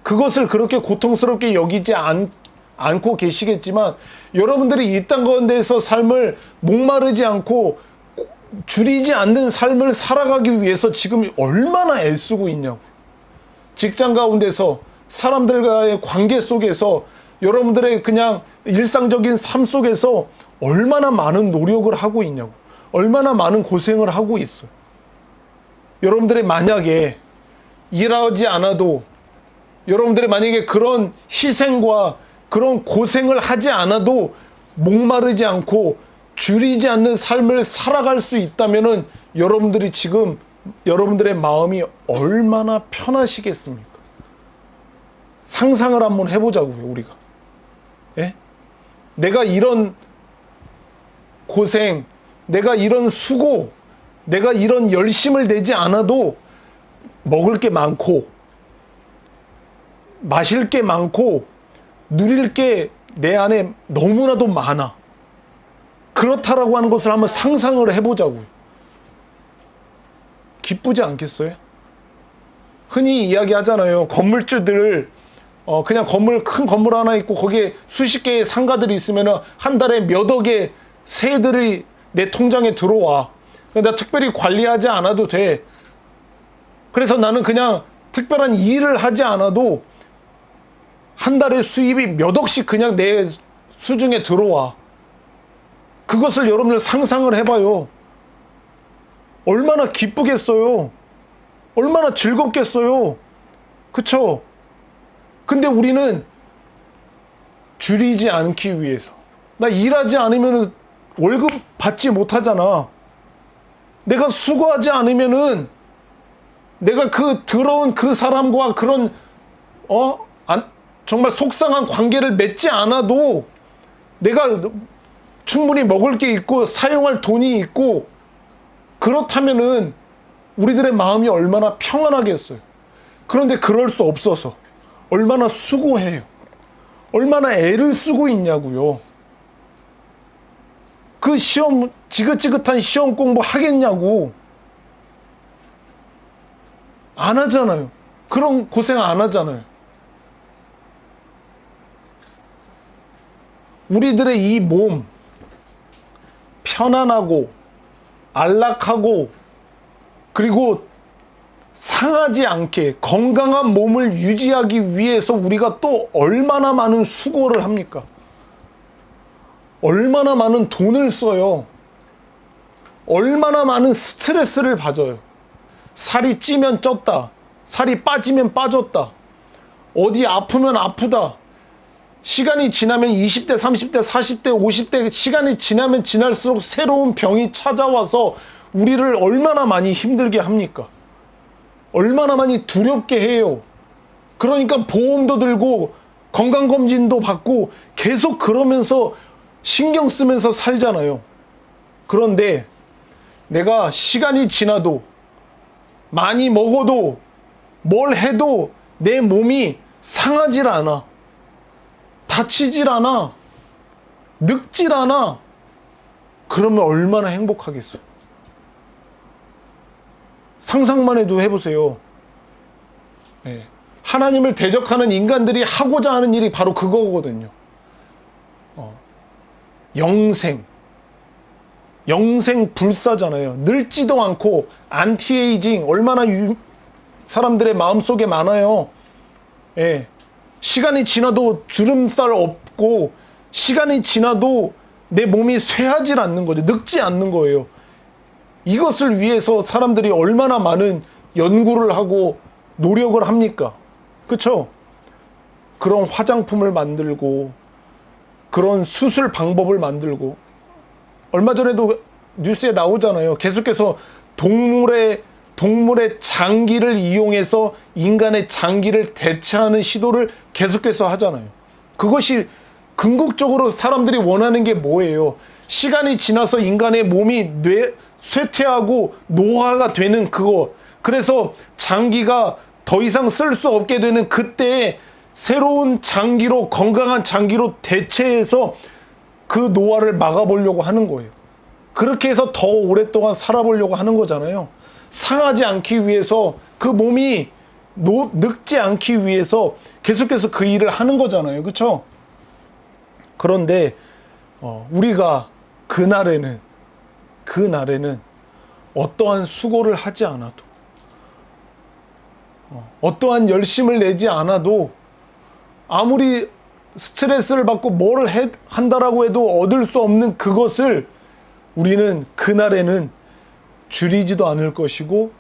A: 그것을 그렇게 고통스럽게 여기지 않고 계시겠지만 여러분들이 이 땅 가운데에서 삶을 목마르지 않고 줄이지 않는 삶을 살아가기 위해서 지금 얼마나 애쓰고 있냐고. 직장 가운데서 사람들과의 관계 속에서 여러분들의 그냥 일상적인 삶 속에서 얼마나 많은 노력을 하고 있냐고. 얼마나 많은 고생을 하고 있어요. 여러분들이 만약에 일하지 않아도 여러분들이 만약에 그런 희생과 그런 고생을 하지 않아도 목마르지 않고 줄이지 않는 삶을 살아갈 수 있다면은 여러분들이 지금 여러분들의 마음이 얼마나 편하시겠습니까? 상상을 한번 해보자고요, 우리가. 예? 내가 이런 고생, 내가 이런 수고, 내가 이런 열심을 내지 않아도 먹을 게 많고, 마실 게 많고, 누릴 게 내 안에 너무나도 많아. 그렇다라고 하는 것을 한번 상상을 해보자고요. 기쁘지 않겠어요? 흔히 이야기하잖아요. 건물주들, 그냥 큰 건물 하나 있고 거기에 수십 개의 상가들이 있으면 한 달에 몇 억의 세들이 내 통장에 들어와. 나 특별히 관리하지 않아도 돼. 그래서 나는 그냥 특별한 일을 하지 않아도 한 달에 수입이 몇 억씩 그냥 내 수중에 들어와. 그것을 여러분들 상상을 해봐요. 얼마나 기쁘겠어요. 얼마나 즐겁겠어요. 그쵸? 근데 우리는 줄이지 않기 위해서. 나 일하지 않으면 월급 받지 못하잖아. 내가 수고하지 않으면은 내가 그 더러운 그 사람과 그런 정말 속상한 관계를 맺지 않아도 내가 충분히 먹을 게 있고 사용할 돈이 있고 그렇다면은 우리들의 마음이 얼마나 평안하겠어요. 그런데 그럴 수 없어서 얼마나 수고해요. 얼마나 애를 쓰고 있냐고요. 그 시험, 지긋지긋한 시험 공부 하겠냐고. 안 하잖아요. 그런 고생 안 하잖아요. 우리들의 이 몸, 편안하고 안락하고 그리고 상하지 않게 건강한 몸을 유지하기 위해서 우리가 또 얼마나 많은 수고를 합니까? 얼마나 많은 돈을 써요. 얼마나 많은 스트레스를 받아요. 살이 찌면 쪘다. 살이 빠지면 빠졌다. 어디 아프면 아프다. 시간이 지나면 20대, 30대, 40대, 50대 시간이 지나면 지날수록 새로운 병이 찾아와서 우리를 얼마나 많이 힘들게 합니까? 얼마나 많이 두렵게 해요. 그러니까 보험도 들고 건강검진도 받고 계속 그러면서 신경 쓰면서 살잖아요. 그런데 내가 시간이 지나도 많이 먹어도 뭘 해도 내 몸이 상하질 않아. 다치질 않아. 늙질 않아. 그러면 얼마나 행복하겠어요. 상상만 해도 해보세요. 네. 하나님을 대적하는 인간들이 하고자 하는 일이 바로 그거거든요. 영생 불사잖아요. 늙지도 않고 안티에이징 얼마나 사람들의 마음속에 많아요. 예. 시간이 지나도 주름살 없고 시간이 지나도 내 몸이 쇠하질 않는 거죠. 늙지 않는 거예요. 이것을 위해서 사람들이 얼마나 많은 연구를 하고 노력을 합니까? 그렇죠? 그런 화장품을 만들고 그런 수술 방법을 만들고 얼마 전에도 뉴스에 나오잖아요. 계속해서 동물의 장기를 이용해서 인간의 장기를 대체하는 시도를 계속해서 하잖아요. 그것이 궁극적으로 사람들이 원하는 게 뭐예요? 시간이 지나서 인간의 몸이 쇠퇴하고 노화가 되는 그거. 그래서 장기가 더 이상 쓸 수 없게 되는 그때에 새로운 장기로, 건강한 장기로 대체해서 그 노화를 막아보려고 하는 거예요. 그렇게 해서 더 오랫동안 살아보려고 하는 거잖아요. 상하지 않기 위해서 그 몸이 늙지 않기 위해서 계속해서 그 일을 하는 거잖아요. 그렇죠? 그런데 우리가 그날에는 어떠한 수고를 하지 않아도 어떠한 열심을 내지 않아도 아무리 스트레스를 받고 뭘 한다라고 해도 얻을 수 없는 그것을 우리는 그날에는 줄이지도 않을 것이고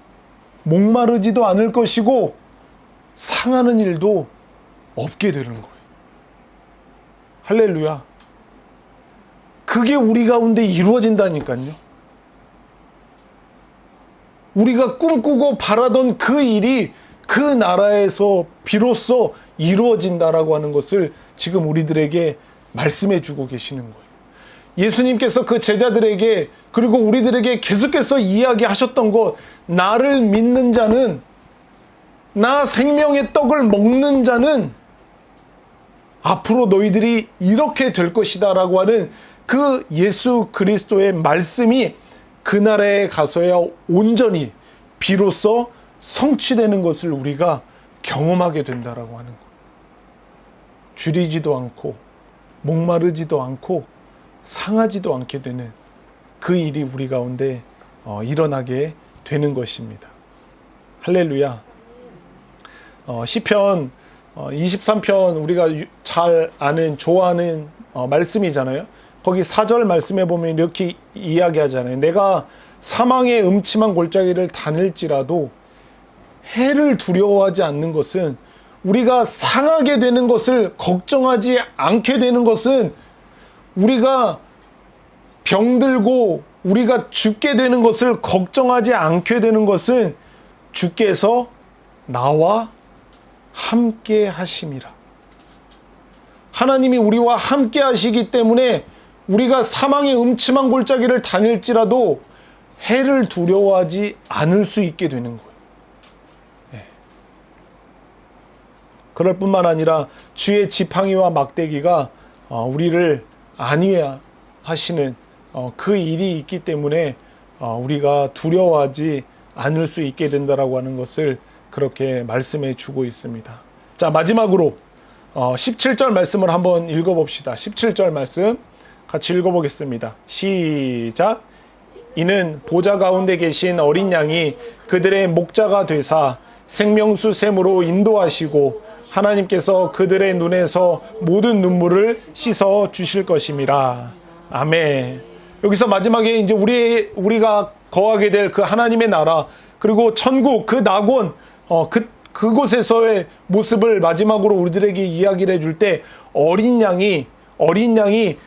A: 목마르지도 않을 것이고 상하는 일도 없게 되는 거예요. 할렐루야. 그게 우리 가운데 이루어진다니까요. 우리가 꿈꾸고 바라던 그 일이 그 나라에서 비로소 이루어진다라고 하는 것을 지금 우리들에게 말씀해 주고 계시는 거예요. 예수님께서 그 제자들에게 그리고 우리들에게 계속해서 이야기하셨던 것, 나를 믿는 자는, 나 생명의 떡을 먹는 자는 앞으로 너희들이 이렇게 될 것이다 라고 하는 그 예수 그리스도의 말씀이 그날에 가서야 온전히 비로소 성취되는 것을 우리가 경험하게 된다라고 하는 것. 줄이지도 않고 목마르지도 않고 상하지도 않게 되는 그 일이 우리 가운데 일어나게 되는 것입니다. 할렐루야. 시편 23편 우리가 잘 아는 좋아하는 말씀이잖아요. 거기 4절 말씀에 보면 이렇게 이야기하잖아요. 내가 사망의 음침한 골짜기를 다닐지라도 해를 두려워하지 않는 것은, 우리가 상하게 되는 것을 걱정하지 않게 되는 것은, 우리가 병들고 우리가 죽게 되는 것을 걱정하지 않게 되는 것은 주께서 나와 함께 하심이라. 하나님이 우리와 함께 하시기 때문에 우리가 사망의 음침한 골짜기를 다닐지라도 해를 두려워하지 않을 수 있게 되는 거예요. 네. 그럴 뿐만 아니라 주의 지팡이와 막대기가 우리를 안위하시는 그 일이 있기 때문에 우리가 두려워하지 않을 수 있게 된다라고 하는 것을 그렇게 말씀해 주고 있습니다. 자, 마지막으로 17절 말씀을 한번 읽어봅시다. 17절 말씀 같이 읽어보겠습니다. 시작. 이는 보좌 가운데 계신 어린 양이 그들의 목자가 되사 생명수 샘으로 인도하시고 하나님께서 그들의 눈에서 모든 눈물을 씻어 주실 것임이라. 아멘. 여기서 마지막에 이제 우리가 거하게 될 그 하나님의 나라, 그리고 천국, 그 낙원, 그곳에서의 모습을 마지막으로 우리들에게 이야기를 해줄 때 어린 양이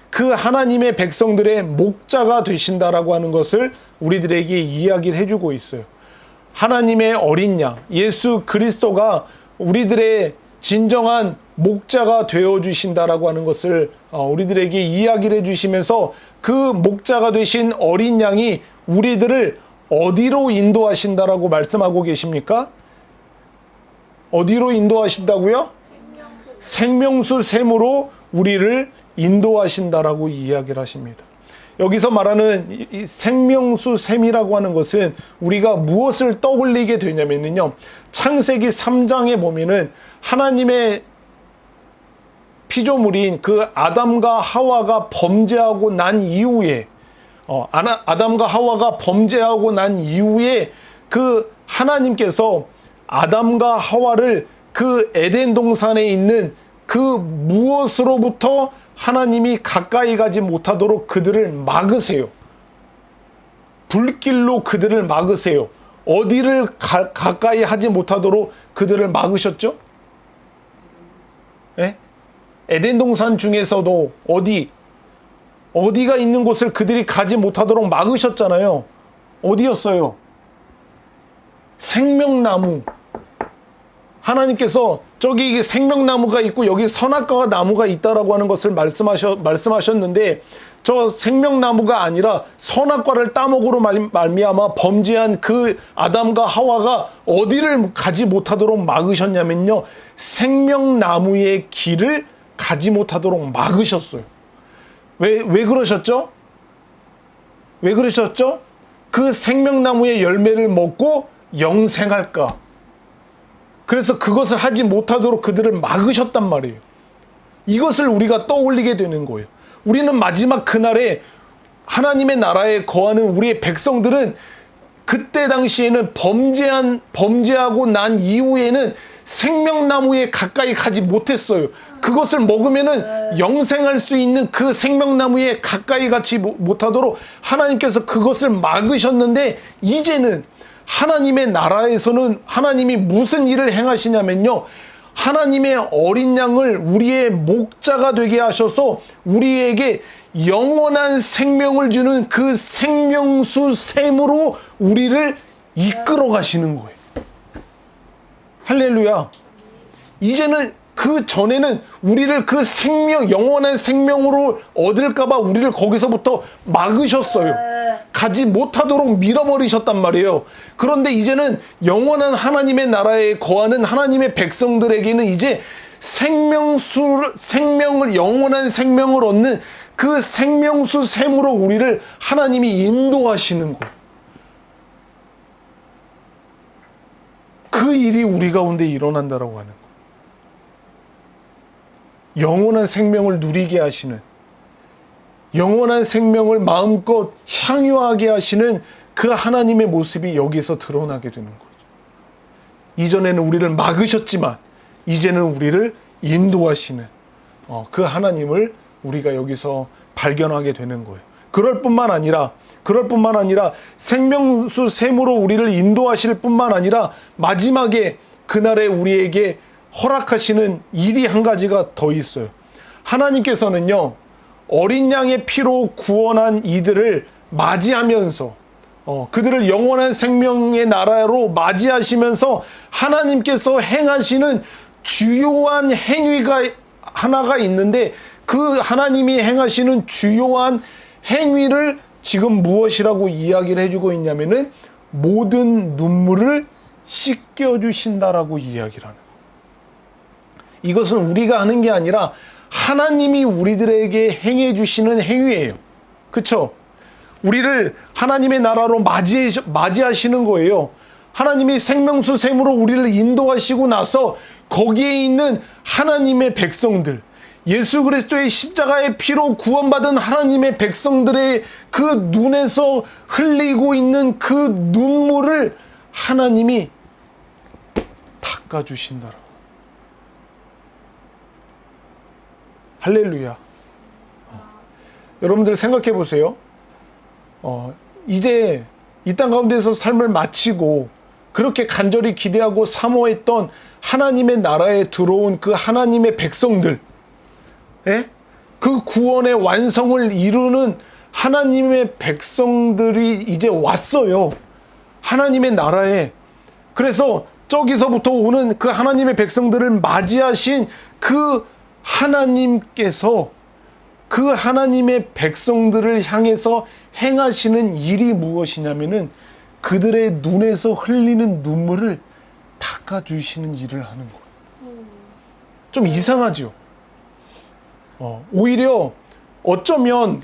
A: 그 하나님의 백성들의 목자가 되신다라고 하는 것을 우리들에게 이야기를 해주고 있어요. 하나님의 어린 양, 예수 그리스도가 우리들의 진정한 목자가 되어주신다라고 하는 것을 우리들에게 이야기를 해주시면서 그 목자가 되신 어린 양이 우리들을 어디로 인도하신다라고 말씀하고 계십니까? 어디로 인도하신다고요? 생명수 샘으로 우리를 인도하신다라고 이야기를 하십니다. 여기서 말하는 이 생명수 샘이라고 하는 것은 우리가 무엇을 떠올리게 되냐면요, 창세기 3장에 보면은 하나님의 피조물인 그 아담과 하와가 범죄하고 난 이후에 아담과 하와가 범죄하고 난 이후에 그 하나님께서 아담과 하와를 그 에덴 동산에 있는 그 무엇으로부터 하나님이 가까이 가지 못하도록 그들을 막으세요. 불길로 그들을 막으세요. 어디를 가까이 하지 못하도록 그들을 막으셨죠? 예? 에덴 동산 중에서도 어디가 있는 곳을 그들이 가지 못하도록 막으셨잖아요. 어디였어요? 생명나무. 하나님께서 저기 생명나무가 있고 여기 선악과가 나무가 있다라고 하는 것을 말씀하셨는데, 저 생명나무가 아니라 선악과를 따먹으로 말미암아 범죄한 그 아담과 하와가 어디를 가지 못하도록 막으셨냐면요, 생명나무의 길을 가지 못하도록 막으셨어요. 왜 그러셨죠? 왜 그러셨죠? 그 생명나무의 열매를 먹고 영생할까? 그래서 그것을 하지 못하도록 그들을 막으셨단 말이에요. 이것을 우리가 떠올리게 되는 거예요. 우리는 마지막 그날에 하나님의 나라에 거하는 우리의 백성들은 그때 당시에는 범죄하고 난 이후에는 생명나무에 가까이 가지 못했어요. 그것을 먹으면은 영생할 수 있는 그 생명나무에 가까이 가지 못하도록 하나님께서 그것을 막으셨는데, 이제는 하나님의 나라에서는 하나님이 무슨 일을 행하시냐면요, 하나님의 어린 양을 우리의 목자가 되게 하셔서 우리에게 영원한 생명을 주는 그 생명수 샘으로 우리를 이끌어 가시는 거예요. 할렐루야. 이제는 그 전에는 우리를 그 영원한 생명으로 얻을까봐 우리를 거기서부터 막으셨어요. 가지 못하도록 밀어버리셨단 말이에요. 그런데 이제는 영원한 하나님의 나라에 거하는 하나님의 백성들에게는 이제 영원한 생명을 얻는 그 생명수 샘으로 우리를 하나님이 인도하시는 거예요. 그 일이 우리 가운데 일어난다라고 하는 거예요. 영원한 생명을 누리게 하시는, 영원한 생명을 마음껏 향유하게 하시는 그 하나님의 모습이 여기서 드러나게 되는 거죠. 이전에는 우리를 막으셨지만 이제는 우리를 인도하시는 그 하나님을 우리가 여기서 발견하게 되는 거예요. 그럴 뿐만 아니라 생명수 샘으로 우리를 인도하실 뿐만 아니라 마지막에 그날에 우리에게 허락하시는 일이 한 가지가 더 있어요. 하나님께서는요, 어린 양의 피로 구원한 이들을 맞이하면서 그들을 영원한 생명의 나라로 맞이하시면서 하나님께서 행하시는 주요한 행위가 하나가 있는데 그 하나님이 행하시는 주요한 행위를 지금 무엇이라고 이야기를 해주고 있냐면은 모든 눈물을 씻겨주신다라고 이야기를 하는 거예요. 이것은 우리가 하는 게 아니라 하나님이 우리들에게 행해주시는 행위예요. 그쵸? 우리를 하나님의 나라로 맞이하시는 거예요. 하나님이 생명수 샘으로 우리를 인도하시고 나서 거기에 있는 하나님의 백성들, 예수 그리스도의 십자가의 피로 구원받은 하나님의 백성들의 그 눈에서 흘리고 있는 그 눈물을 하나님이 닦아주신다. 할렐루야. 여러분들 생각해 보세요. 이제 이 땅 가운데서 삶을 마치고 그렇게 간절히 기대하고 사모했던 하나님의 나라에 들어온 그 하나님의 백성들, 그 구원의 완성을 이루는 하나님의 백성들이 이제 왔어요. 하나님의 나라에. 그래서 저기서부터 오는 그 하나님의 백성들을 맞이하신 그 하나님께서 그 하나님의 백성들을 향해서 행하시는 일이 무엇이냐면은 그들의 눈에서 흘리는 눈물을 닦아주시는 일을 하는 거예요. 좀 이상하죠? 오히려 어쩌면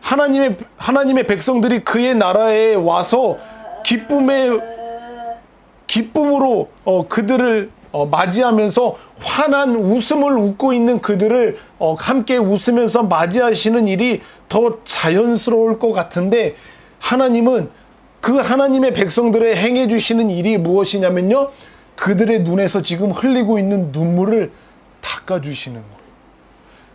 A: 하나님의 백성들이 그의 나라에 와서 기쁨으로 그들을 맞이하면서 환한 웃음을 웃고 있는 그들을 함께 웃으면서 맞이하시는 일이 더 자연스러울 것 같은데, 하나님은 그 하나님의 백성들의 행해 주시는 일이 무엇이냐면요, 그들의 눈에서 지금 흘리고 있는 눈물을 닦아주시는 거예요.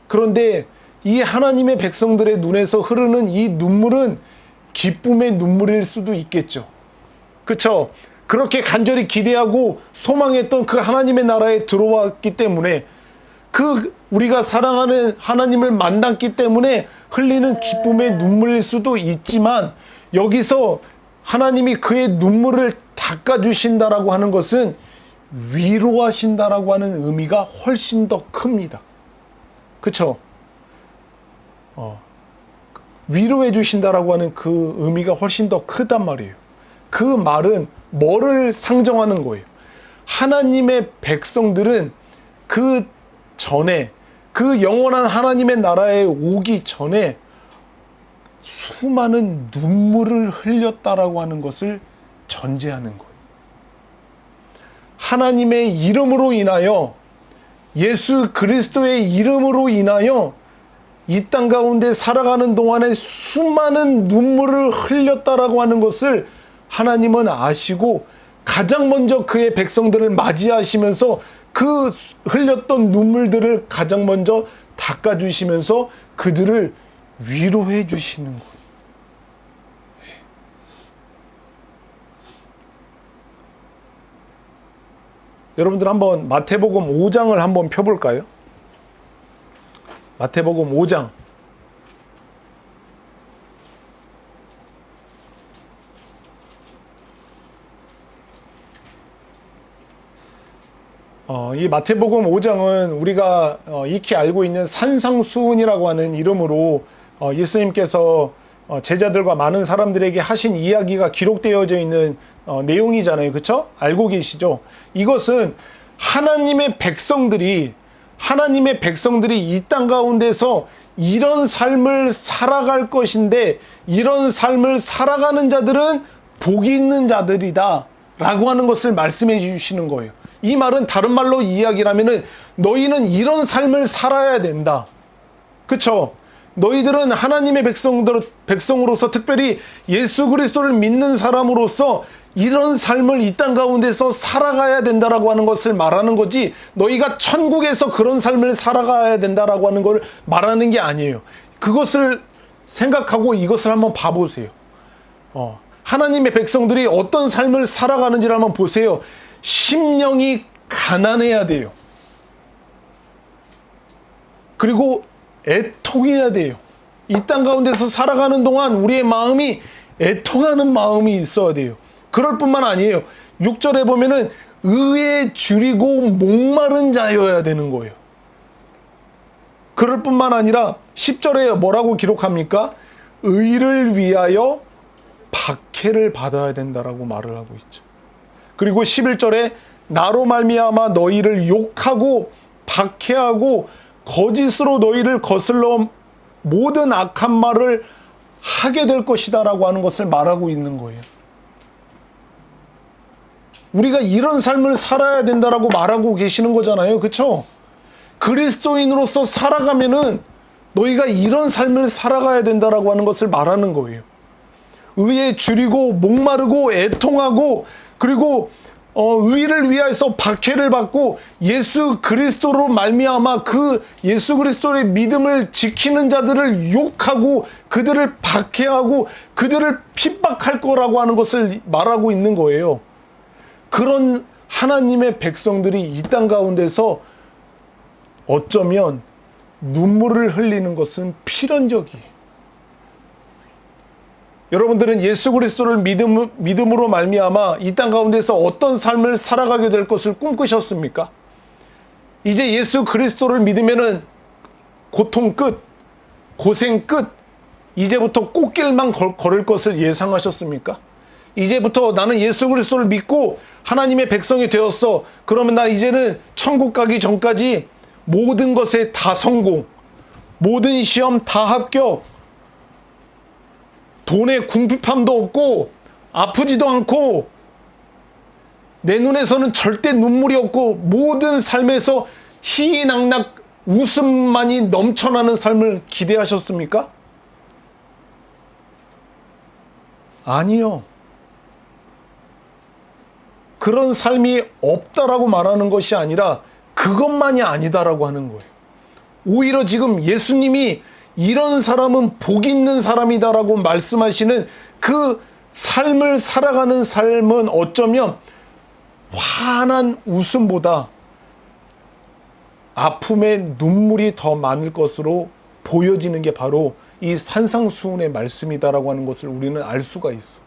A: 그런데 이 하나님의 백성들의 눈에서 흐르는 이 눈물은 기쁨의 눈물일 수도 있겠죠. 그렇죠? 그렇게 간절히 기대하고 소망했던 그 하나님의 나라에 들어왔기 때문에, 그 우리가 사랑하는 하나님을 만났기 때문에 흘리는 기쁨의 눈물일 수도 있지만, 여기서 하나님이 그의 눈물을 닦아주신다라고 하는 것은 위로하신다라고 하는 의미가 훨씬 더 큽니다. 그쵸? 위로해 주신다라고 하는 그 의미가 훨씬 더 크단 말이에요. 그 말은 뭐를 상정하는 거예요? 하나님의 백성들은 그 전에, 그 영원한 하나님의 나라에 오기 전에 수많은 눈물을 흘렸다라고 하는 것을 전제하는 거예요. 하나님의 이름으로 인하여, 예수 그리스도의 이름으로 인하여 이 땅 가운데 살아가는 동안에 수많은 눈물을 흘렸다라고 하는 것을 하나님은 아시고, 가장 먼저 그의 백성들을 맞이하시면서 그 흘렸던 눈물들을 가장 먼저 닦아주시면서 그들을 위로해 주시는 거예요. 여러분들 한번 마태복음 5장을 한번 펴볼까요? 마태복음 5장. 이 마태복음 5장은 우리가 익히 알고 있는 산상수훈이라고 하는 이름으로 예수님께서 제자들과 많은 사람들에게 하신 이야기가 기록되어져 있는 내용이잖아요. 그렇죠? 알고 계시죠? 이것은 하나님의 백성들이 이 땅 가운데서 이런 삶을 살아갈 것인데, 이런 삶을 살아가는 자들은 복이 있는 자들이다 라고 하는 것을 말씀해 주시는 거예요. 이 말은 다른 말로 이야기하면은 너희는 이런 삶을 살아야 된다. 그쵸? 너희들은 하나님의 백성으로서, 특별히 예수 그리스도를 믿는 사람으로서 이런 삶을 이 땅 가운데서 살아가야 된다라고 하는 것을 말하는 거지, 너희가 천국에서 그런 삶을 살아가야 된다라고 하는 걸 말하는 게 아니에요. 그것을 생각하고 이것을 한번 봐보세요. 하나님의 백성들이 어떤 삶을 살아가는지를 한번 보세요. 심령이 가난해야 돼요. 그리고 애통해야 돼요. 이 땅 가운데서 살아가는 동안 우리의 마음이 애통하는 마음이 있어야 돼요. 그럴 뿐만 아니에요. 6절에 보면은 의에 줄이고 목마른 자여야 되는 거예요. 그럴 뿐만 아니라 10절에 뭐라고 기록합니까? 의를 위하여 박해를 받아야 된다라고 말을 하고 있죠. 그리고 11절에 나로 말미암아 너희를 욕하고 박해하고 거짓으로 너희를 거슬러 모든 악한 말을 하게 될 것이다 라고 하는 것을 말하고 있는 거예요. 우리가 이런 삶을 살아야 된다라고 말하고 계시는 거잖아요. 그렇죠? 그리스도인으로서 살아가면은 너희가 이런 삶을 살아가야 된다라고 하는 것을 말하는 거예요. 의에 줄이고 목마르고 애통하고 그리고 의를 위하여서 박해를 받고 예수 그리스도로 말미암아 그 예수 그리스도의 믿음을 지키는 자들을 욕하고 그들을 박해하고 그들을 핍박할 거라고 하는 것을 말하고 있는 거예요. 그런 하나님의 백성들이 이 땅 가운데서 어쩌면 눈물을 흘리는 것은 필연적이에요. 여러분들은 예수 그리스도를 믿음으로 말미암아 이 땅 가운데서 어떤 삶을 살아가게 될 것을 꿈꾸셨습니까? 이제 예수 그리스도를 믿으면은 고통 끝, 고생 끝, 이제부터 꽃길만 걸을 것을 예상하셨습니까? 이제부터 나는 예수 그리스도를 믿고 하나님의 백성이 되었어. 그러면 나 이제는 천국 가기 전까지 모든 것에 다 성공, 모든 시험 다 합격, 돈에 궁핍함도 없고 아프지도 않고 내 눈에서는 절대 눈물이 없고 모든 삶에서 희희낙낙 웃음만이 넘쳐나는 삶을 기대하셨습니까? 아니요. 그런 삶이 없다라고 말하는 것이 아니라 그것만이 아니다라고 하는 거예요. 오히려 지금 예수님이 이런 사람은 복 있는 사람이다라고 말씀하시는 그 삶을 살아가는 삶은 어쩌면 환한 웃음보다 아픔의 눈물이 더 많을 것으로 보여지는 게 바로 이 산상수훈의 말씀이다라고 하는 것을 우리는 알 수가 있어.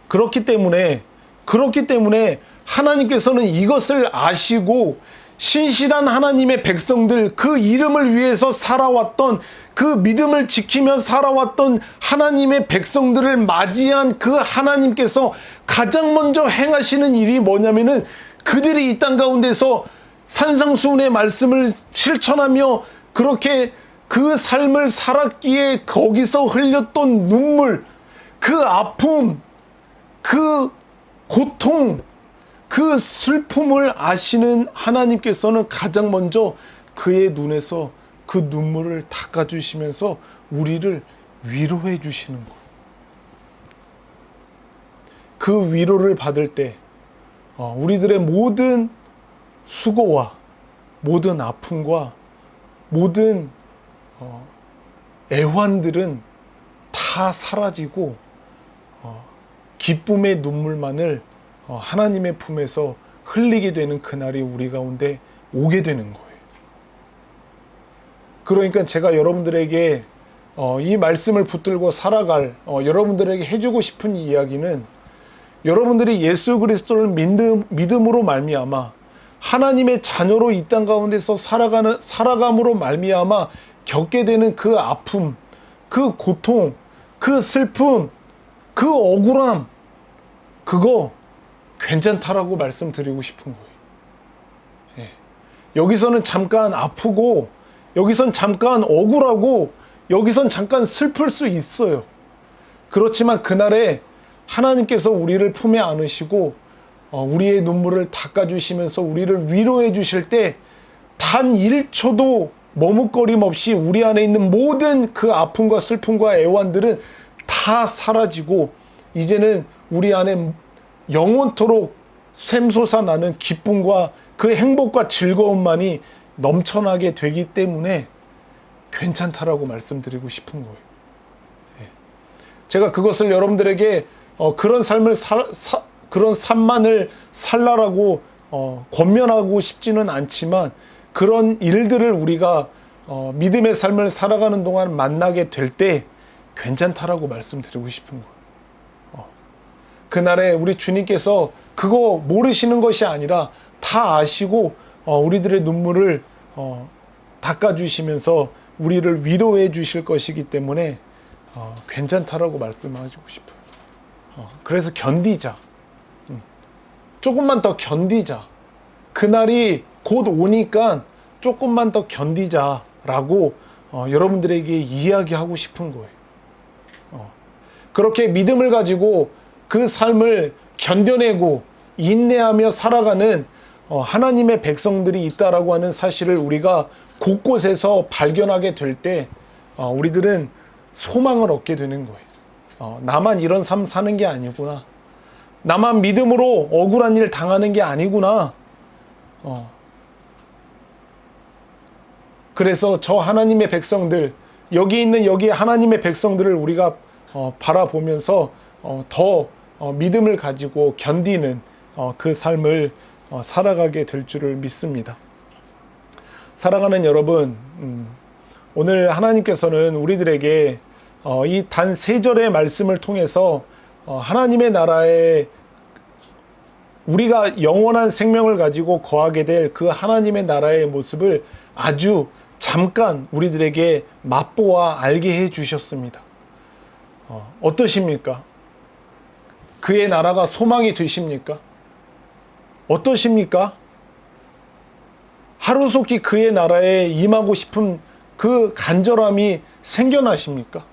A: 그렇기 때문에 하나님께서는 이것을 아시고 신실한 하나님의 백성들, 그 이름을 위해서 살아왔던, 그 믿음을 지키며 살아왔던 하나님의 백성들을 맞이한 그 하나님께서 가장 먼저 행하시는 일이 뭐냐면은 그들이 이 땅 가운데서 산상수훈의 말씀을 실천하며 그렇게 그 삶을 살았기에 거기서 흘렸던 눈물, 그 아픔, 그 고통, 그 슬픔을 아시는 하나님께서는 가장 먼저 그의 눈에서 그 눈물을 닦아주시면서 우리를 위로해 주시는 거예요. 그 위로를 받을 때 우리들의 모든 수고와 모든 아픔과 모든 애환들은 다 사라지고 기쁨의 눈물만을 하나님의 품에서 흘리게 되는 그날이 우리 가운데 오게 되는 거예요. 그러니까 제가 여러분들에게 이 말씀을 붙들고 살아갈 여러분들에게 해주고 싶은 이야기는 여러분들이 예수 그리스도를 믿음으로 말미암아 하나님의 자녀로 이 땅 가운데서 살아감으로 말미암아 겪게 되는 그 아픔, 그 고통, 그 슬픔, 그 억울함, 그거 괜찮다라고 말씀드리고 싶은 거예요. 예. 여기서는 잠깐 아프고 여기선 잠깐 억울하고 여기선 잠깐 슬플 수 있어요. 그렇지만 그날에 하나님께서 우리를 품에 안으시고 우리의 눈물을 닦아주시면서 우리를 위로해 주실 때 단 1초도 머뭇거림 없이 우리 안에 있는 모든 그 아픔과 슬픔과 애환들은 다 사라지고 이제는 우리 안에 영원토록 샘솟아 나는 기쁨과 그 행복과 즐거움만이 넘쳐나게 되기 때문에 괜찮다라고 말씀드리고 싶은 거예요. 제가 그것을 여러분들에게 그런 삶만을 살라라고 권면하고 싶지는 않지만 그런 일들을 우리가 믿음의 삶을 살아가는 동안 만나게 될 때 괜찮다라고 말씀드리고 싶은 거예요. 그날에 우리 주님께서 그거 모르시는 것이 아니라 다 아시고 우리들의 눈물을 닦아주시면서 우리를 위로해 주실 것이기 때문에 괜찮다라고 말씀하시고 싶어요. 그래서 견디자. 조금만 더 견디자. 그날이 곧 오니까 조금만 더 견디자라고 여러분들에게 이야기하고 싶은 거예요. 그렇게 믿음을 가지고 그 삶을 견뎌내고 인내하며 살아가는 하나님의 백성들이 있다라고 하는 사실을 우리가 곳곳에서 발견하게 될 때 우리들은 소망을 얻게 되는 거예요. 나만 이런 삶 사는 게 아니구나. 나만 믿음으로 억울한 일 당하는 게 아니구나. 그래서 저 하나님의 백성들, 여기 있는 여기 하나님의 백성들을 우리가 바라보면서 더 믿음을 가지고 견디는 그 삶을 살아가게 될 줄을 믿습니다. 사랑하는 여러분, 오늘 하나님께서는 우리들에게 이 단 3절의 말씀을 통해서 하나님의 나라에 우리가 영원한 생명을 가지고 거하게 될 그 하나님의 나라의 모습을 아주 잠깐 우리들에게 맛보아 알게 해 주셨습니다. 어떠십니까? 그의 나라가 소망이 되십니까? 어떠십니까? 하루속히 그의 나라에 임하고 싶은 그 간절함이 생겨나십니까?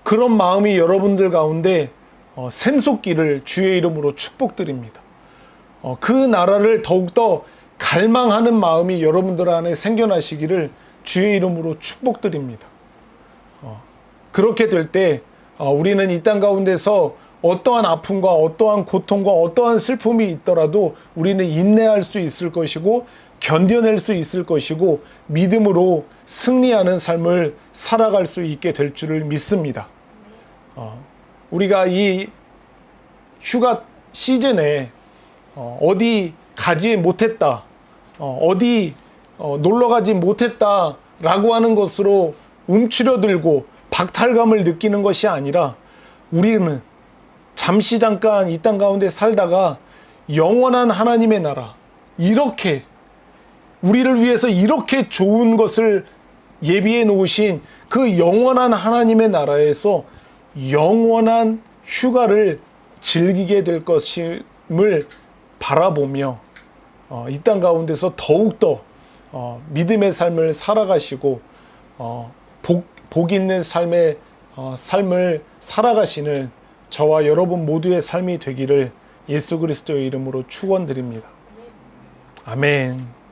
A: 그런 마음이 여러분들 가운데 샘솟기를 주의 이름으로 축복드립니다. 그 나라를 더욱더 갈망하는 마음이 여러분들 안에 생겨나시기를 주의 이름으로 축복드립니다. 그렇게 될 때 우리는 이 땅 가운데서 어떠한 아픔과 어떠한 고통과 어떠한 슬픔이 있더라도 우리는 인내할 수 있을 것이고 견뎌낼 수 있을 것이고 믿음으로 승리하는 삶을 살아갈 수 있게 될 줄을 믿습니다. 우리가 이 휴가 시즌에 어디 가지 못했다, 어디 놀러 가지 못했다 라고 하는 것으로 움츠려들고 박탈감을 느끼는 것이 아니라 우리는 잠시 잠깐 이 땅 가운데 살다가 영원한 하나님의 나라, 이렇게 우리를 위해서 이렇게 좋은 것을 예비해 놓으신 그 영원한 하나님의 나라에서 영원한 휴가를 즐기게 될 것임을 바라보며 이 땅 가운데서 더욱더 믿음의 삶을 살아가시고 복 있는 삶을 살아가시는 저와 여러분 모두의 삶이 되기를 예수 그리스도의 이름으로 축원드립니다. 아멘.